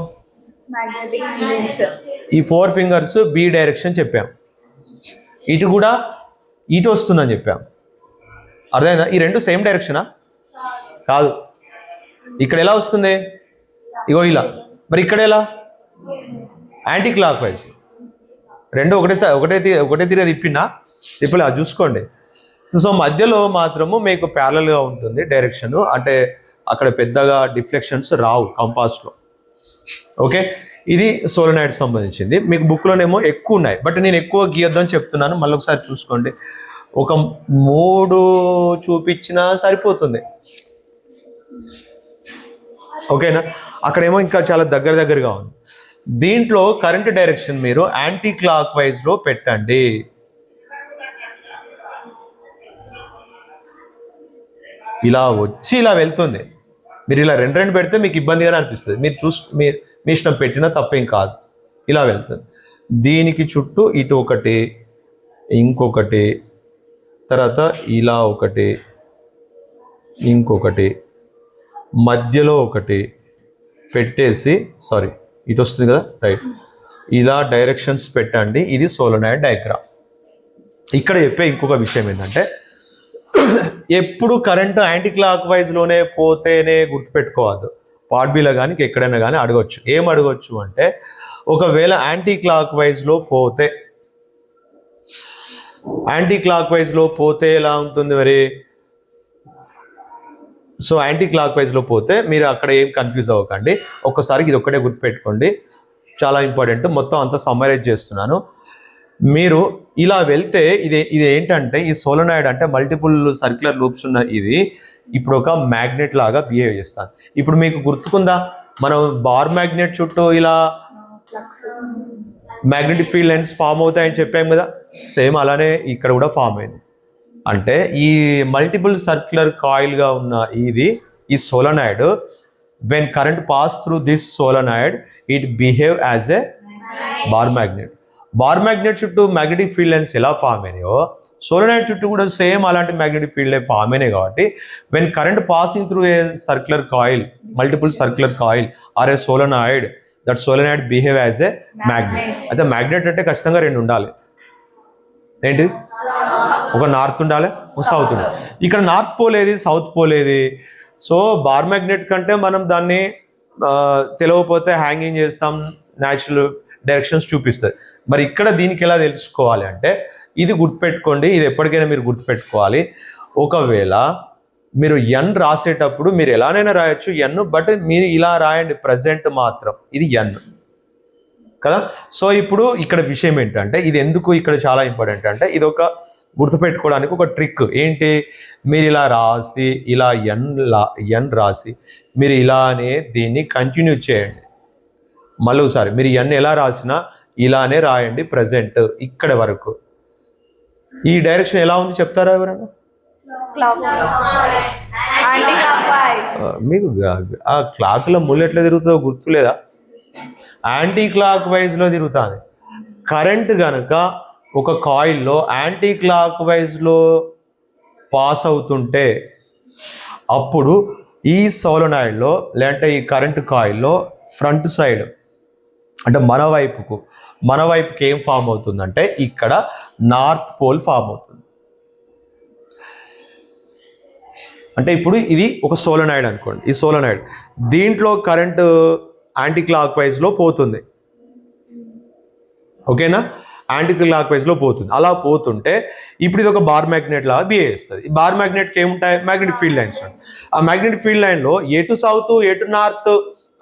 ఈ 4 ఫింగర్స్ బి డైరెక్షన్ చెప్పాం, ఇటు కూడా ఇటు వస్తుందని చెప్పాం. అర్థమైందా? ఈ 2 సేమ్ డైరెక్షనా? కాదు. ఇక్కడ ఎలా వస్తుంది, ఇగో ఇలా. మరి ఇక్కడ ఎలా, యాంటీ క్లాక్ వైజ్. 2 ఒకటే తిరిగి తిప్పినా తిప్పలే, అది చూసుకోండి. సో మధ్యలో మాత్రము మీకు ప్యారలల్గా ఉంటుంది డైరెక్షన్, అంటే అక్కడ పెద్దగా డిఫ్లెక్షన్స్ రావు కంపాస్లో. ఓకే, ఇది సోలనాయిడ్ సంబంధించింది. మీకు బుక్లోనేమో ఎక్కువ ఉన్నాయి, బట్ నేను ఎక్కువ గీయొద్దని చెప్తున్నాను. మళ్ళీ ఒకసారి చూసుకోండి, ఒక 3 చూపించినా సరిపోతుంది. ఓకేనా, అక్కడేమో ఇంకా చాలా దగ్గరగా ఉంది. దీంట్లో కరెంట్ డైరెక్షన్ మీరు యాంటీ క్లాక్ వైజ్లో పెట్టండి. ఇలా వచ్చి ఇలా వెళ్తుంది. మీరు ఇలా 2 పెడితే మీకు ఇబ్బందిగానే అనిపిస్తుంది. మీరు మీ ఇష్టం పెట్టినా తప్పేం కాదు. ఇలా వెళ్తుంది. దీనికి చుట్టూ ఇటు ఒకటి, ఇంకొకటి, తర్వాత ఇలా ఒకటి, ఇంకొకటి మధ్యలో ఒకటి పెట్టేసి ఇటు వస్తుంది కదా రైట్, ఇలా డైరెక్షన్స్ పెట్టండి. ఇది సోలనాయిడ్ డయాగ్రామ్. ఇక్కడ చెప్పే ఇంకొక విషయం ఏంటంటే ఎప్పుడు కరెంటు యాంటీ క్లాక్ వైజ్లోనే పోతేనే గుర్తుపెట్టుకోవద్దు. పార్ట్ బిలో కానీ ఎక్కడైనా కానీ అడగొచ్చు. ఏం అడగొచ్చు అంటే ఒకవేళ యాంటీ క్లాక్ వైజ్లో పోతే, యాంటీ క్లాక్ వైజ్లో పోతే ఎలా ఉంటుంది మరి? సో యాంటీ క్లాక్ వైజ్లో పోతే మీరు అక్కడ ఏం కన్ఫ్యూజ్ అవ్వకండి. ఒక్కసారికి ఇది ఒక్కటే గుర్తుపెట్టుకోండి, చాలా ఇంపార్టెంట్. మొత్తం అంతా సమ్మరైజ్ చేస్తున్నాను. మీరు ఇలా వెళ్తే ఇది ఏంటంటే ఈ సోలనాయిడ్ అంటే మల్టిపుల్ సర్క్యులర్ లూప్స్ ఉన్న ఇది ఇప్పుడు ఒక మ్యాగ్నెట్ లాగా బిహేవ్ చేస్తాను. ఇప్పుడు మీకు గుర్తుకుందా, మనం బార్ మ్యాగ్నెట్ చుట్టూ ఇలా మ్యాగ్నెటిక్ ఫీల్డ్ లైన్స్ ఫామ్ అవుతాయని చెప్పాం కదా, సేమ్ అలానే ఇక్కడ కూడా ఫామ్ అయింది. అంటే ఈ మల్టిపుల్ సర్క్యులర్ కాయిల్గా ఉన్న ఈ solenoid when current pass through this solenoid it behave as a bar magnet. Bar magnet చుట్టూ మ్యాగ్నెటిక్ ఫీల్డ్ లైన్స్ ఎలా ఫామ్ అయినాయో సోలనాయిడ్ చుట్టూ కూడా సేమ్ అలాంటి మ్యాగ్నెటిక్ ఫీల్డ్ లైన్ ఫామ్ అయినాయి. కాబట్టి when current passing through a circular coil, multiple circular coil or a solenoid, that solenoid behave as a magnet. అయితే magnet అంటే ఖచ్చితంగా రెండు ఉండాలి. ఏంటి? ఒక నార్త్ ఉండాలి, ఒక సౌత్ ఉండాలి. ఇక్కడ నార్త్ పోల్ ఏది, సౌత్ పోల్ ఏది? సో బార్ మ్యాగ్నెట్ కంటే మనం దాన్ని తెలియకపోతే హ్యాంగింగ్ చేస్తాం, న్యాచురల్ డైరెక్షన్స్ చూపిస్తుంది. మరి ఇక్కడ దీనికి ఎలా తెలుసుకోవాలి అంటే ఇది గుర్తుపెట్టుకోండి, ఇది ఎప్పటికైనా మీరు గుర్తుపెట్టుకోవాలి. ఒకవేళ మీరు ఎన్ రాసేటప్పుడు మీరు ఎలానైనా రాయొచ్చు ఎన్, బట్ మీరు ఇలా రాయండి ప్రజెంట్ మాత్రం, ఇది ఎన్ కదా. సో ఇప్పుడు ఇక్కడ విషయం ఏంటంటే ఇది ఎందుకు ఇక్కడ చాలా ఇంపార్టెంట్ అంటే ఇది ఒక గుర్తుపెట్టుకోవడానికి ఒక ట్రిక్. ఏంటి? మీరు ఇలా రాసి ఇలా ఎన్ రాసి మీరు ఇలానే దీన్ని కంటిన్యూ చేయండి. మళ్ళీ ఒకసారి మీరు ఎన్ ఎలా రాసినా ఇలానే రాయండి ప్రజెంట్ ఇక్కడ వరకు. ఈ డైరెక్షన్ ఎలా ఉంది చెప్తారా ఎవరైనా? మీకు ఆ క్లాక్లో ముళ్ళు ఎట్లా తిరుగుతుందో గుర్తులేదా? యాంటీ క్లాక్ వైజ్లో తిరుగుతుంది. కరెంట్ కనుక ఒక కాయిల్లో యాంటీ క్లాక్ వైజ్లో పాస్ అవుతుంటే అప్పుడు ఈ సోలనాయిడ్లో లేదంటే ఈ కరెంట్ కాయిల్లో ఫ్రంట్ సైడ్ అంటే మన వైపుకి ఏం ఫామ్ అవుతుందంటే ఇక్కడ నార్త్ పోల్ ఫామ్ అవుతుంది. అంటే ఇప్పుడు ఇది ఒక సోలనాయిడ్ అనుకోండి, ఈ సోలనాయిడ్ దీంట్లో కరెంటు యాంటీ క్లాక్ వైజ్లో పోతుంది. ఓకేనా? యాంటీ క్లాక్ వైజ్లో పోతుంది. అలా పోతుంటే ఇప్పుడు ఇది ఒక బార్ మ్యాగ్నెట్ లాగా బిహేవ్ చేస్తుంది. ఈ బార్ మ్యాగ్నెట్కి ఏముంటాయి? మ్యాగ్నెటిక్ ఫీల్డ్ లైన్స్ ఉంటాయి. ఆ మ్యాగ్నెటిక్ ఫీల్డ్ లైన్లో ఎటు సౌత్ ఎటు నార్త్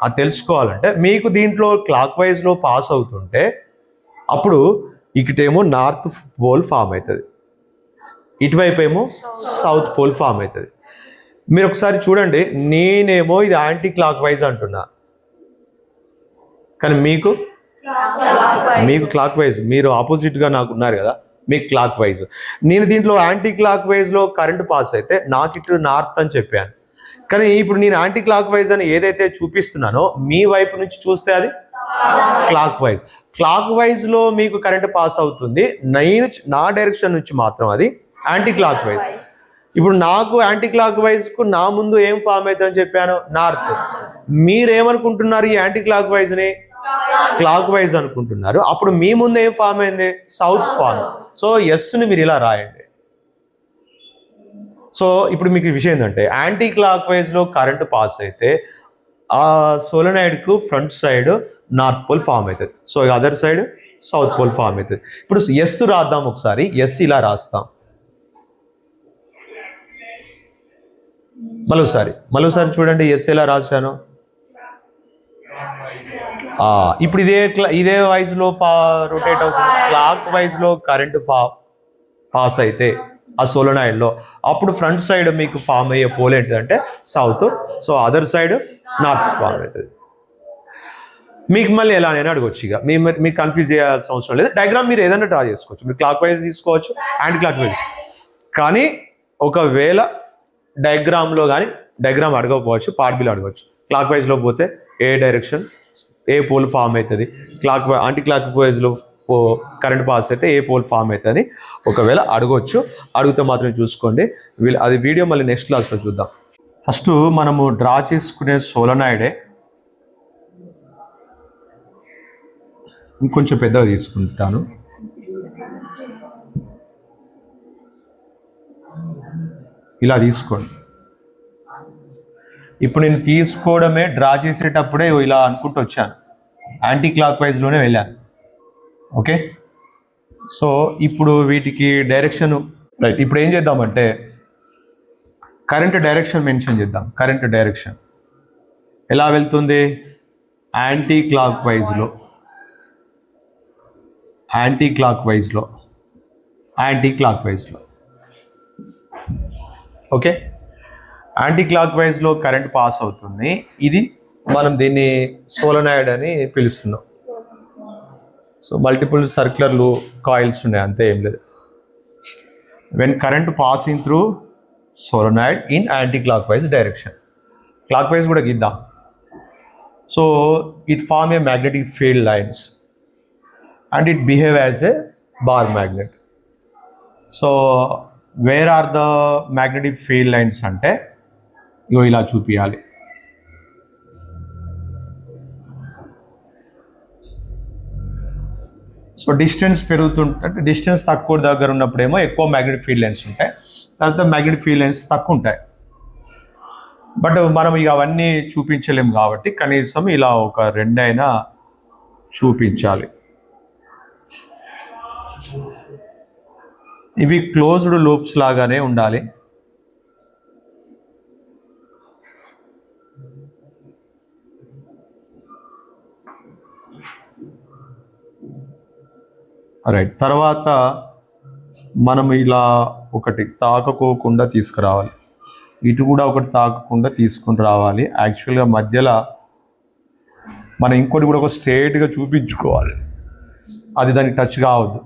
అది తెలుసుకోవాలంటే మీకు దీంట్లో క్లాక్ వైజ్లో పాస్ అవుతుంటే అప్పుడు ఇటుేమో నార్త్ పోల్ ఫామ్ అవుతుంది, ఇటువైపు ఏమో సౌత్ పోల్ ఫామ్ అవుతుంది. మీరు ఒకసారి చూడండి, నేనేమో ఇది యాంటీ క్లాక్ వైజ్ అంటున్నా, కానీ మీకు క్లాక్ వైజ్, మీరు ఆపోజిట్గా నాకు ఉన్నారు కదా, మీకు క్లాక్ వైజ్. నేను దీంట్లో యాంటీ క్లాక్ వైజ్లో కరెంట్ పాస్ అయితే నాకు ఇటు నార్త్ అని చెప్పాను, కానీ ఇప్పుడు నేను యాంటీ క్లాక్ వైజ్ అని ఏదైతే చూపిస్తున్నానో మీ వైపు నుంచి చూస్తే అది క్లాక్ వైజ్. క్లాక్ వైజ్లో మీకు కరెంట్ పాస్ అవుతుంది, నా డైరెక్షన్ నుంచి మాత్రం అది యాంటీ క్లాక్ వైజ్. ఇప్పుడు నాకు యాంటీ క్లాక్ వైజ్కు నా ముందు ఏం ఫామ్ అవుతుందని చెప్పాను? నార్త్. మీరేమనుకుంటున్నారు? ఈ యాంటీ క్లాక్ వైజ్ని క్లాక్ వైజ్ అనుకుంటున్నారు. అప్పుడు మీ ముందు ఏం ఫామ్ అయింది? South form. సో ఎస్ని మీరు ఇలా రాయండి. సో ఇప్పుడు మీకు విషయం ఏంటంటే యాంటీ క్లాక్ వైజ్లో కరెంట్ పాస్ అయితే ఆ సోలనాయిడ్కు front side north pole form అవుతుంది, so other side south pole form అవుతుంది. ఇప్పుడు ఎస్ రాద్దాం ఒకసారి. ఎస్ ఇలా రాస్తాం. మరోసారి చూడండి ఎస్ ఎలా రాశాను. ఇప్పుడు ఇదే వైజ్లో రొటేట్ అవుతుంది. క్లాక్ వైజ్లో కరెంట్ పాస్ అయితే ఆ సోలనాయిడ్లో అప్పుడు ఫ్రంట్ సైడ్ మీకు ఫామ్ అయ్యే పోల్ ఏంటిదంటే south, so other side north form అవుతుంది. మీకు మళ్ళీ ఎలానైనా అడగొచ్చు. ఇక మీకు కన్ఫ్యూజ్ చేయాల్సిన అవసరం లేదు. డయాగ్రామ్ మీరు ఏదైనా డ్రా చేసుకోవచ్చు, మీరు క్లాక్ వైజ్ తీసుకోవచ్చు, యాంటీ క్లాక్ వైజ్. కానీ ఒకవేళ డయాగ్రామ్లో కానీ డయాగ్రామ్ అడగకపోవచ్చు, పార్ట్ బిలో అడగవచ్చు. క్లాక్ వైజ్లో పోతే ఏ డైరెక్షన్ ఏ పోల్ ఫామ్ అవుతుంది, యాంటీ క్లాక్ వైజ్లో కరెంట్ పాస్ అయితే ఏ పోల్ ఫామ్ అవుతుంది ఒకవేళ అడగొచ్చు. అడిగితే మాత్రం చూసుకోండి. అది వీడియో మళ్ళీ నెక్స్ట్ క్లాస్లో చూద్దాం. ఫస్ట్ మనము డ్రా చేసుకునే సోలనాయిడే ఇంకొంచెం పెద్దగా తీసుకుంటాను. ఇలా తీసుకోండి. ఇప్పుడు నేను తీసుకోవడమే డ్రా చేసేటప్పుడే ఇలా అనుకుంటూ వచ్చాను, యాంటీ క్లాక్ వైజ్లోనే వెళ్ళాను. ఓకే, సో ఇప్పుడు వీటికి డైరెక్షన్ రైట్. ఇప్పుడు ఏం చేద్దామంటే కరెంట్ డైరెక్షన్ మెన్షన్ చేద్దాం. కరెంట్ డైరెక్షన్ ఎలా వెళ్తుంది? యాంటీ క్లాక్ వైజ్లో, యాంటీ క్లాక్ వైజ్లో, యాంటీ క్లాక్ వైజ్లో. ఓకే, యాంటీ క్లాక్ వైజ్లో కరెంట్ పాస్ అవుతుంది. ఇది మనం దీన్ని సోలనాయిడ్ అని పిలుస్తున్నాం. సో మల్టిపుల్ సర్క్యులర్ కాయిల్స్ ఉన్నాయి, అంతే, ఏం లేదు. When current passing through solenoid in anti clockwise direction. Clockwise కూడా గీద్దాం. So it form a magnetic field lines and it behave as a bar magnet. So where are the magnetic field lines అంటే ఇగో ఇలా చూపియాలి. So distance పెరుగుతుంటే, distance తక్కువ దగ్గర ఉన్నప్పుడేమో ఎక్కువ magnetic field lines ఉంటాయి, తర్వాత మ్యాగ్నెటిక్ ఫీల్డ్ లైన్స్ తక్కువ ఉంటాయి. బట్ మనం ఇక అవన్నీ చూపించలేము కాబట్టి కనీసం ఇలా ఒక రెండైనా చూపించాలి. ఇవి క్లోజ్డ్ లూప్స్ లాగానే ఉండాలి. రైట్, తర్వాత మనం ఇలా ఒకటి తాకకోకుండా తీసుకురావాలి, ఇటు కూడా ఒకటి తాకకుండా తీసుకుని రావాలి. యాక్చువల్గా మధ్యలో మనం ఇంకోటి కూడా ఒక స్ట్రేట్గా చూపించుకోవాలి, అది దానికి టచ్ కావద్దు.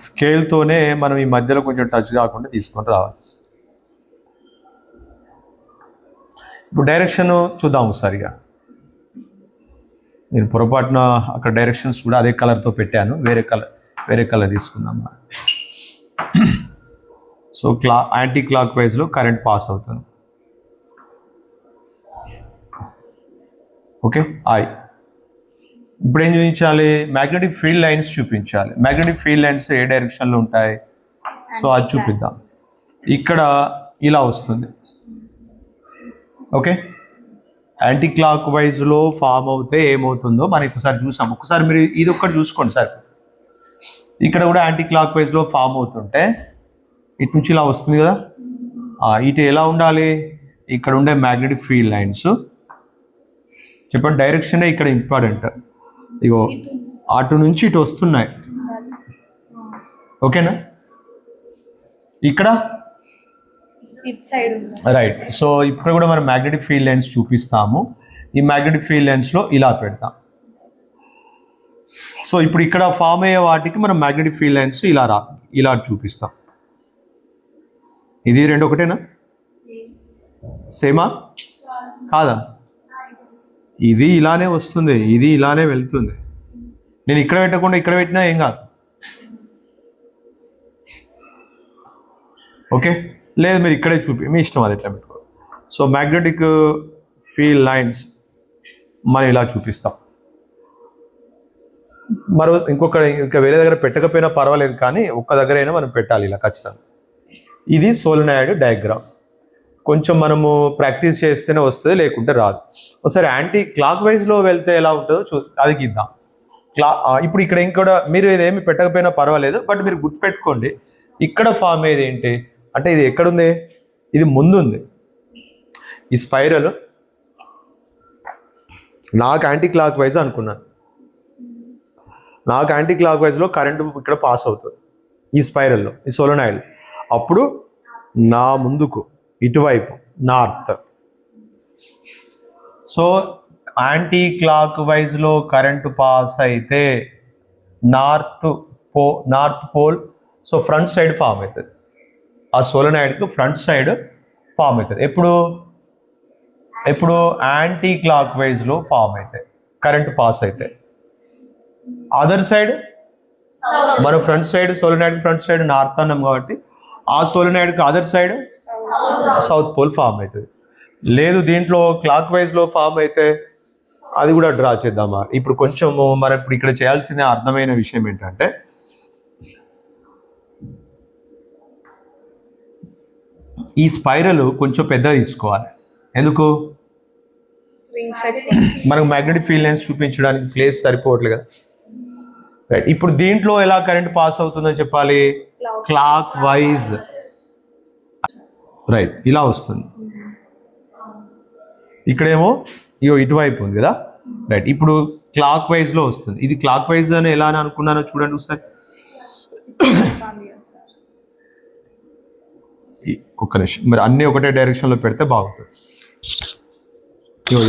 స్కేల్తోనే మనం ఈ మధ్యలో కొంచెం టచ్ కాకుండా తీసుకొని రావాలి. ఇప్పుడు డైరెక్షన్ చూద్దాం ఒకసారిగా. నేను పొరపాటున అక్కడ డైరెక్షన్స్ కూడా అదే కలర్తో పెట్టాను, వేరే కలర్ తీసుకుందాం. సో యాంటీ క్లాక్ వైజ్లో కరెంట్ పాస్ అవుతుంది. ఓకే, ఇప్పుడు ఏం చూపించాలి? మ్యాగ్నెటిక్ ఫీల్డ్ లైన్స్ చూపించాలి. మ్యాగ్నెటిక్ ఫీల్డ్ లైన్స్ ఏ డైరెక్షన్లో ఉంటాయి? సో అది చూపిద్దాం. ఇక్కడ ఇలా వస్తుంది. ఓకే, యాంటీ క్లాక్ వైజ్లో ఫామ్ అవుతే ఏమవుతుందో మనం ఒకసారి చూసాం. ఒకసారి మీరు ఇది ఒక్కటి చూసుకోండి సార్. ఇక్కడ కూడా యాంటీ క్లాక్ వైజ్లో ఫామ్ అవుతుంటే ఇటు నుంచి ఇలా వస్తుంది కదా, ఇటు ఎలా ఉండాలి? ఇక్కడ ఉండే మ్యాగ్నెటిక్ ఫీల్డ్ లైన్స్ చెప్పండి, డైరెక్షనే ఇక్కడ ఇంపార్టెంట్. ఇగో అటు నుంచి ఇటు వస్తున్నాయి. ఓకేనా? ఇక్కడ రైట్. సో ఇప్పుడు కూడా మనం మ్యాగ్నెటిక్ ఫీల్డ్ లైన్స్ చూపిస్తాము. ఈ మ్యాగ్నెటిక్ ఫీల్డ్ లైన్స్లో ఇలా పెడతాం. సో ఇప్పుడు ఇక్కడ ఫామ్ అయ్యే వాటికి మనం మ్యాగ్నెటిక్ ఫీల్డ్ లైన్స్ ఇలా చూపిస్తాం. ఇది రెండు ఒకటేనా? సేమా కాదా? ఇది ఇలానే వస్తుంది, ఇది ఇలానే వెళ్తుంది. నేను ఇక్కడ పెట్టకుండా ఇక్కడ పెట్టినా ఏం కాదు. ఓకే, లేదు మీరు ఇక్కడే మీ ఇష్టం, అది ఎట్లా పెట్టుకో. సో మ్యాగ్నెటిక్ ఫీల్డ్ లైన్స్ మనం ఇలా చూపిస్తాం. మరో ఇంకా వేరే దగ్గర పెట్టకపోయినా పర్వాలేదు, కానీ ఒక్క దగ్గర అయినా మనం పెట్టాలి ఇలా ఖచ్చితంగా. ఇది సోలనాయిడ్ డయాగ్రామ్. కొంచెం మనము ప్రాక్టీస్ చేస్తేనే వస్తుంది, లేకుంటే రాదు. ఒకసారి యాంటీ క్లాక్ వైజ్లో వెళ్తే ఎలా ఉంటుందో అది గీద్దాం. ఇప్పుడు ఇక్కడ ఇంకోటి మీరు ఇదేమి పెట్టకపోయినా పర్వాలేదు, బట్ మీరు గుర్తుపెట్టుకోండి, ఇక్కడ ఫామ్ అయ్యేది ఏంటి అంటే ఇది ఎక్కడుంది? ఇది ముందుంది. ఈ స్పైరల్ నాకు యాంటీ క్లాక్ వైజ్ అనుకున్నాను. నాకు యాంటీ క్లాక్ వైజ్లో కరెంటు ఇక్కడ పాస్ అవుతుంది ఈ స్పైరల్లో, ఈ సోలనాయిడ్. అప్పుడు నా ముందుకు ఇటువైపు నార్త్. సో యాంటీ క్లాక్ వైజ్లో కరెంటు పాస్ అయితే north pole, so front side form అవుతుంది. ఆ సోలనాయిడ్కి ఫ్రంట్ సైడ్ ఫామ్ అవుతుంది. ఎప్పుడు యాంటీ క్లాక్ వైజ్లో ఫామ్ అవుతాయి కరెంటు పాస్ అయితే. అదర్ సైడ్ మన front side solenoid front side north అన్నాం కాబట్టి ఆ సోలినాయిడ్కి other side south pole form అవుతుంది. లేదు దీంట్లో క్లాక్ వైజ్లో ఫామ్ అయితే అది కూడా డ్రా చేద్దామా. ఇప్పుడు కొంచెము మనం ఇప్పుడు ఇక్కడ చేయాల్సిన అర్థమైన విషయం ఏంటంటే ఈ స్పైరల్ కొంచెం పెద్ద తీసుకోవాలి. ఎందుకు? మనకు మ్యాగ్నెటిక్ ఫీల్డ్ లైన్స్ చూపించడానికి ప్లేస్ సరిపోవట్లేదు కదా. రైట్, ఇప్పుడు దీంట్లో ఎలా కరెంట్ పాస్ అవుతుందని చెప్పాలి? Clock wise. రైట్, ఇలా వస్తుంది. ఇక్కడేమో ఇయో ఇటువైపు ఉంది కదా. రైట్, ఇప్పుడు క్లాక్ వైజ్లో వస్తుంది. ఇది క్లాక్ వైజ్ అని ఎలా అని అనుకున్నానో చూడండి ఒకసారి. ఒక్క నిమిషం, మరి అన్నీ ఒకటే డైరెక్షన్లో పెడితే బాగుంటుంది.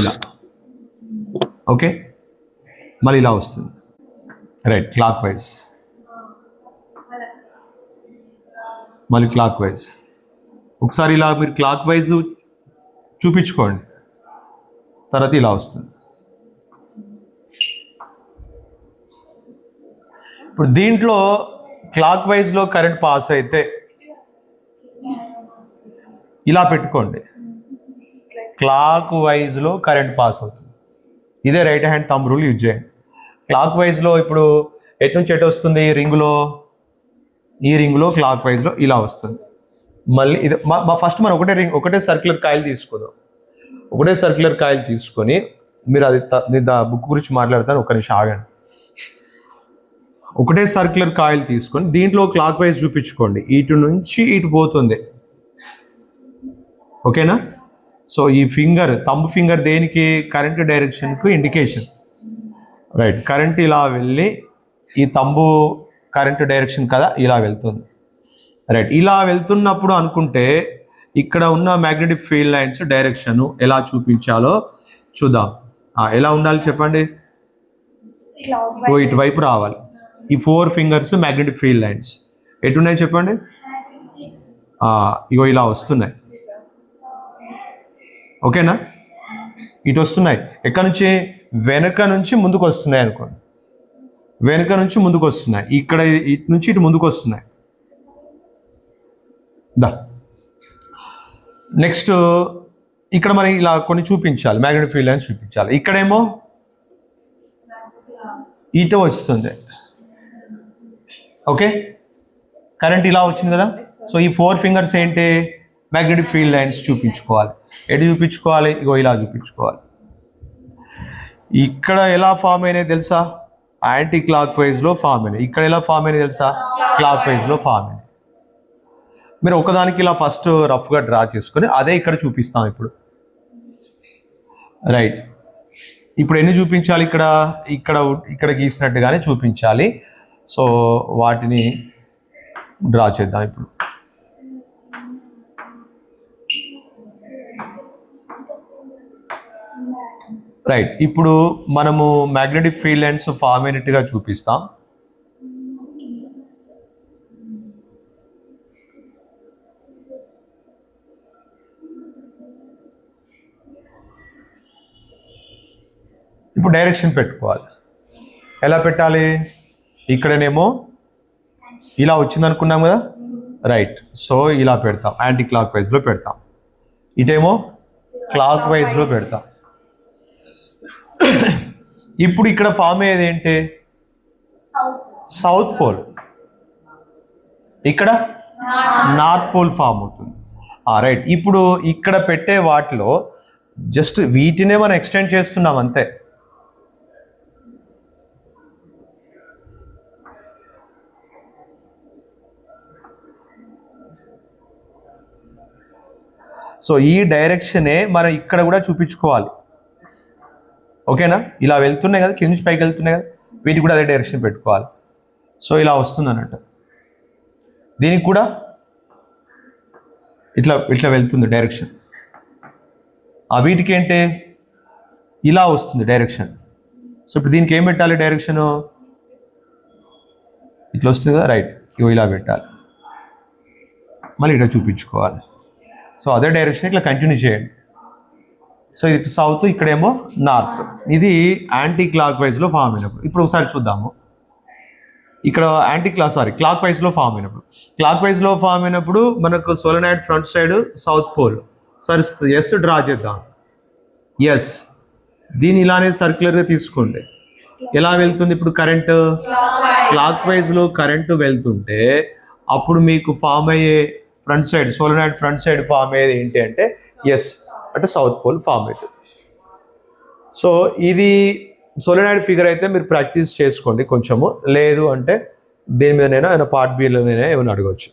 ఇలా ఓకే, మళ్ళీ ఇలా వస్తుంది. రైట్, క్లాక్ వైజ్, మళ్ళీ క్లాక్ వైజ్. ఒకసారి ఇలా మీరు క్లాక్ వైజ్ చూపించుకోండి, తర్వాత ఇలా వస్తుంది. ఇప్పుడు దీంట్లో క్లాక్ వైజ్లో కరెంట్ పాస్ అయితే ఇలా పెట్టుకోండి, క్లాక్ వైజ్లో కరెంట్ పాస్ అవుతుంది. ఇదే right hand thumb rule use చేయండి. క్లాక్ వైజ్లో ఇప్పుడు ఎటు నుంచి ఎటు వస్తుంది? ఈ రింగ్లో క్లాక్ వైజ్లో ఇలా వస్తుంది. మళ్ళీ ఇది ఫస్ట్ మనం ఒకటే సర్క్యులర్ కాయిల్ తీసుకుందాం. ఒకటే సర్క్యులర్ కాయిల్ తీసుకొని మీరు అది బుక్ గురించి మాట్లాడతాను, ఒక నిమిషం ఆగండి. ఒకటే సర్క్యులర్ కాయిల్ తీసుకొని దీంట్లో క్లాక్ వైజ్ చూపించుకోండి, ఇటు నుంచి ఇటు పోతుంది. ఓకేనా? సో ఈ థంబ్ ఫింగర్ దేనికి? కరెంట్ డైరెక్షన్కు ఇండికేషన్. రైట్, కరెంట్ ఇలా వెళ్ళి ఈ తంబు కరెంట్ డైరెక్షన్ కదా, ఇలా వెళ్తుంది. రైట్, ఇలా వెళ్తున్నప్పుడు అనుకుంటే ఇక్కడ ఉన్న మ్యాగ్నెటిక్ ఫీల్డ్ లైన్స్ డైరెక్షన్ ఎలా చూపించాలో చూద్దాం. ఎలా ఉండాలి చెప్పండి? ఇటువైపు రావాలి. ఈ 4 ఫింగర్స్ మ్యాగ్నెటిక్ ఫీల్డ్ లైన్స్ ఎటున్నాయి చెప్పండి? ఇగో ఇలా వస్తున్నాయి. ఓకేనా? ఇటు వస్తున్నాయి. ఎక్కడి నుంచి? వెనక నుంచి ముందుకు వస్తున్నాయి అనుకోండి. వెనక నుంచి ముందుకు వస్తున్నాయి. ఇక్కడ ఇటు నుంచి ఇటు ముందుకు వస్తున్నాయి. నెక్స్ట్ ఇక్కడ మనం ఇలా కొన్ని చూపించాలి, మ్యాగ్నెటిక్ ఫీల్డ్ లైన్స్ చూపించాలి. ఇక్కడేమో ఇటు వస్తుంది. ఓకే, కరెంట్ ఇలా వచ్చింది కదా. సో ఈ 4 ఫింగర్స్ ఏంటి? మ్యాగ్నెటిక్ ఫీల్డ్ లైన్స్ చూపించుకోవాలి. ఎటు చూపించుకోవాలి? ఇగో ఇలా చూపించుకోవాలి. ఇక్కడ ఎలా ఫామ్ అయినాయి తెలుసా? యాంటీ క్లాక్ వైజ్లో ఫామ్ అయినాయి. ఇక్కడ ఎలా ఫామ్ అయినాయి తెలుసా? క్లాక్ వైజ్లో ఫామ్ అయినాయి. మీరు ఒకదానికి ఇలా ఫస్ట్ రఫ్గా డ్రా చేసుకొని అదే ఇక్కడ చూపిస్తాం ఇప్పుడు. రైట్, ఇప్పుడు ఎన్ని చూపించాలి? ఇక్కడ గీసినట్టుగానే చూపించాలి. సో వాటిని డ్రా చేద్దాం ఇప్పుడు. రైట్, ఇప్పుడు మనము మ్యాగ్నెటిక్ ఫీల్డ్ లైన్స్ ఫామ్ అయినట్టుగా చూపిస్తాం. ఇప్పుడు డైరెక్షన్ పెట్టుకోవాలి. ఎలా పెట్టాలి? ఇక్కడనేమో ఇలా వచ్చింది అనుకున్నాం కదా. రైట్, సో ఇలా పెడతాం, యాంటీ క్లాక్ వైజ్లో పెడతాం. ఇటేమో క్లాక్ వైజ్లో పెడతాం. ఇప్పుడు ఇక్కడ ఫామ్ అయ్యేది ఏంటి? South pole. ఇక్కడ నార్త్ పోల్ ఫామ్ అవుతుంది. రైట్, ఇప్పుడు ఇక్కడ పెట్టే వాటిలో జస్ట్ వీటినే మనం ఎక్స్టెండ్ చేస్తున్నాం అంతే. సో ఈ డైరెక్షనే మనం ఇక్కడ కూడా చూపించుకోవాలి. ఓకేనా? ఇలా వెళ్తున్నాయి కదా, కింద నుంచి పైకి వెళ్తున్నాయి కదా, వీటికి కూడా అదే డైరెక్షన్ పెట్టుకోవాలి. సో ఇలా వస్తుంది అన్నట్టు. దీనికి కూడా ఇట్లా వెళ్తుంది డైరెక్షన్. వీటికి ఏంటి? ఇలా వస్తుంది డైరెక్షన్. సో ఇప్పుడు దీనికి ఏం పెట్టాలి? డైరెక్షను ఇట్లా వస్తుంది కదా. రైట్, ఇగో ఇలా పెట్టాలి, మళ్ళీ ఇట్లా చూపించుకోవాలి. సో అదే డైరెక్షన్ ఇట్లా కంటిన్యూ చేయండి. సో ఇది సౌత్, ఇక్కడేమో నార్త్. ఇది యాంటీ క్లాక్ వైజ్లో ఫామ్ అయినప్పుడు. ఇప్పుడు ఒకసారి చూద్దాము. ఇక్కడ క్లాక్ వైజ్లో ఫామ్ అయినప్పుడు మనకు solenoid front side south pole. సరే ఎస్ డ్రా చేద్దాం. ఎస్, దీన్ని ఇలానే సర్క్యులర్గా తీసుకోండి. ఎలా వెళ్తుంది ఇప్పుడు కరెంటు? క్లాక్ వైజ్లో కరెంటు వెళ్తుంటే అప్పుడు మీకు ఫామ్ అయ్యే front side solenoid front side form అయ్యేది ఏంటి అంటే ఎస్ అంటే సౌత్ పోల్ ఫామ్ అవుతుంది. సో ఇది సోలనాయిడ్ ఫిగర్ అయితే మీరు ప్రాక్టీస్ చేసుకోండి కొంచెము. లేదు అంటే దేని మీదనైనా ఏమైనా పార్ట్ బిలోనైనా ఏమైనా అడగవచ్చు.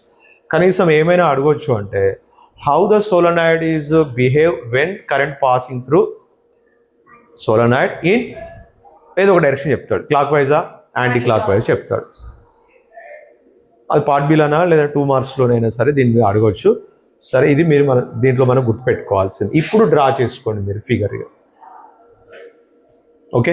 కనీసం ఏమైనా అడగవచ్చు అంటే how the solenoid is behave when current passing through solenoid in ఏదో ఒక డైరెక్షన్ చెప్తాడు. క్లాక్ వైజా యాంటీ క్లాక్ వైజ్ చెప్తాడు. అది పార్ట్ బిలోనా లేదా 2 మార్క్స్లోనైనా సరే దీని మీద అడగవచ్చు. సరే, ఇది మీరు దీంట్లో మనం గుర్తుపెట్టుకోవాల్సింది. ఇప్పుడు డ్రా చేసుకోండి మీరు ఫిగర్గా. ఓకే.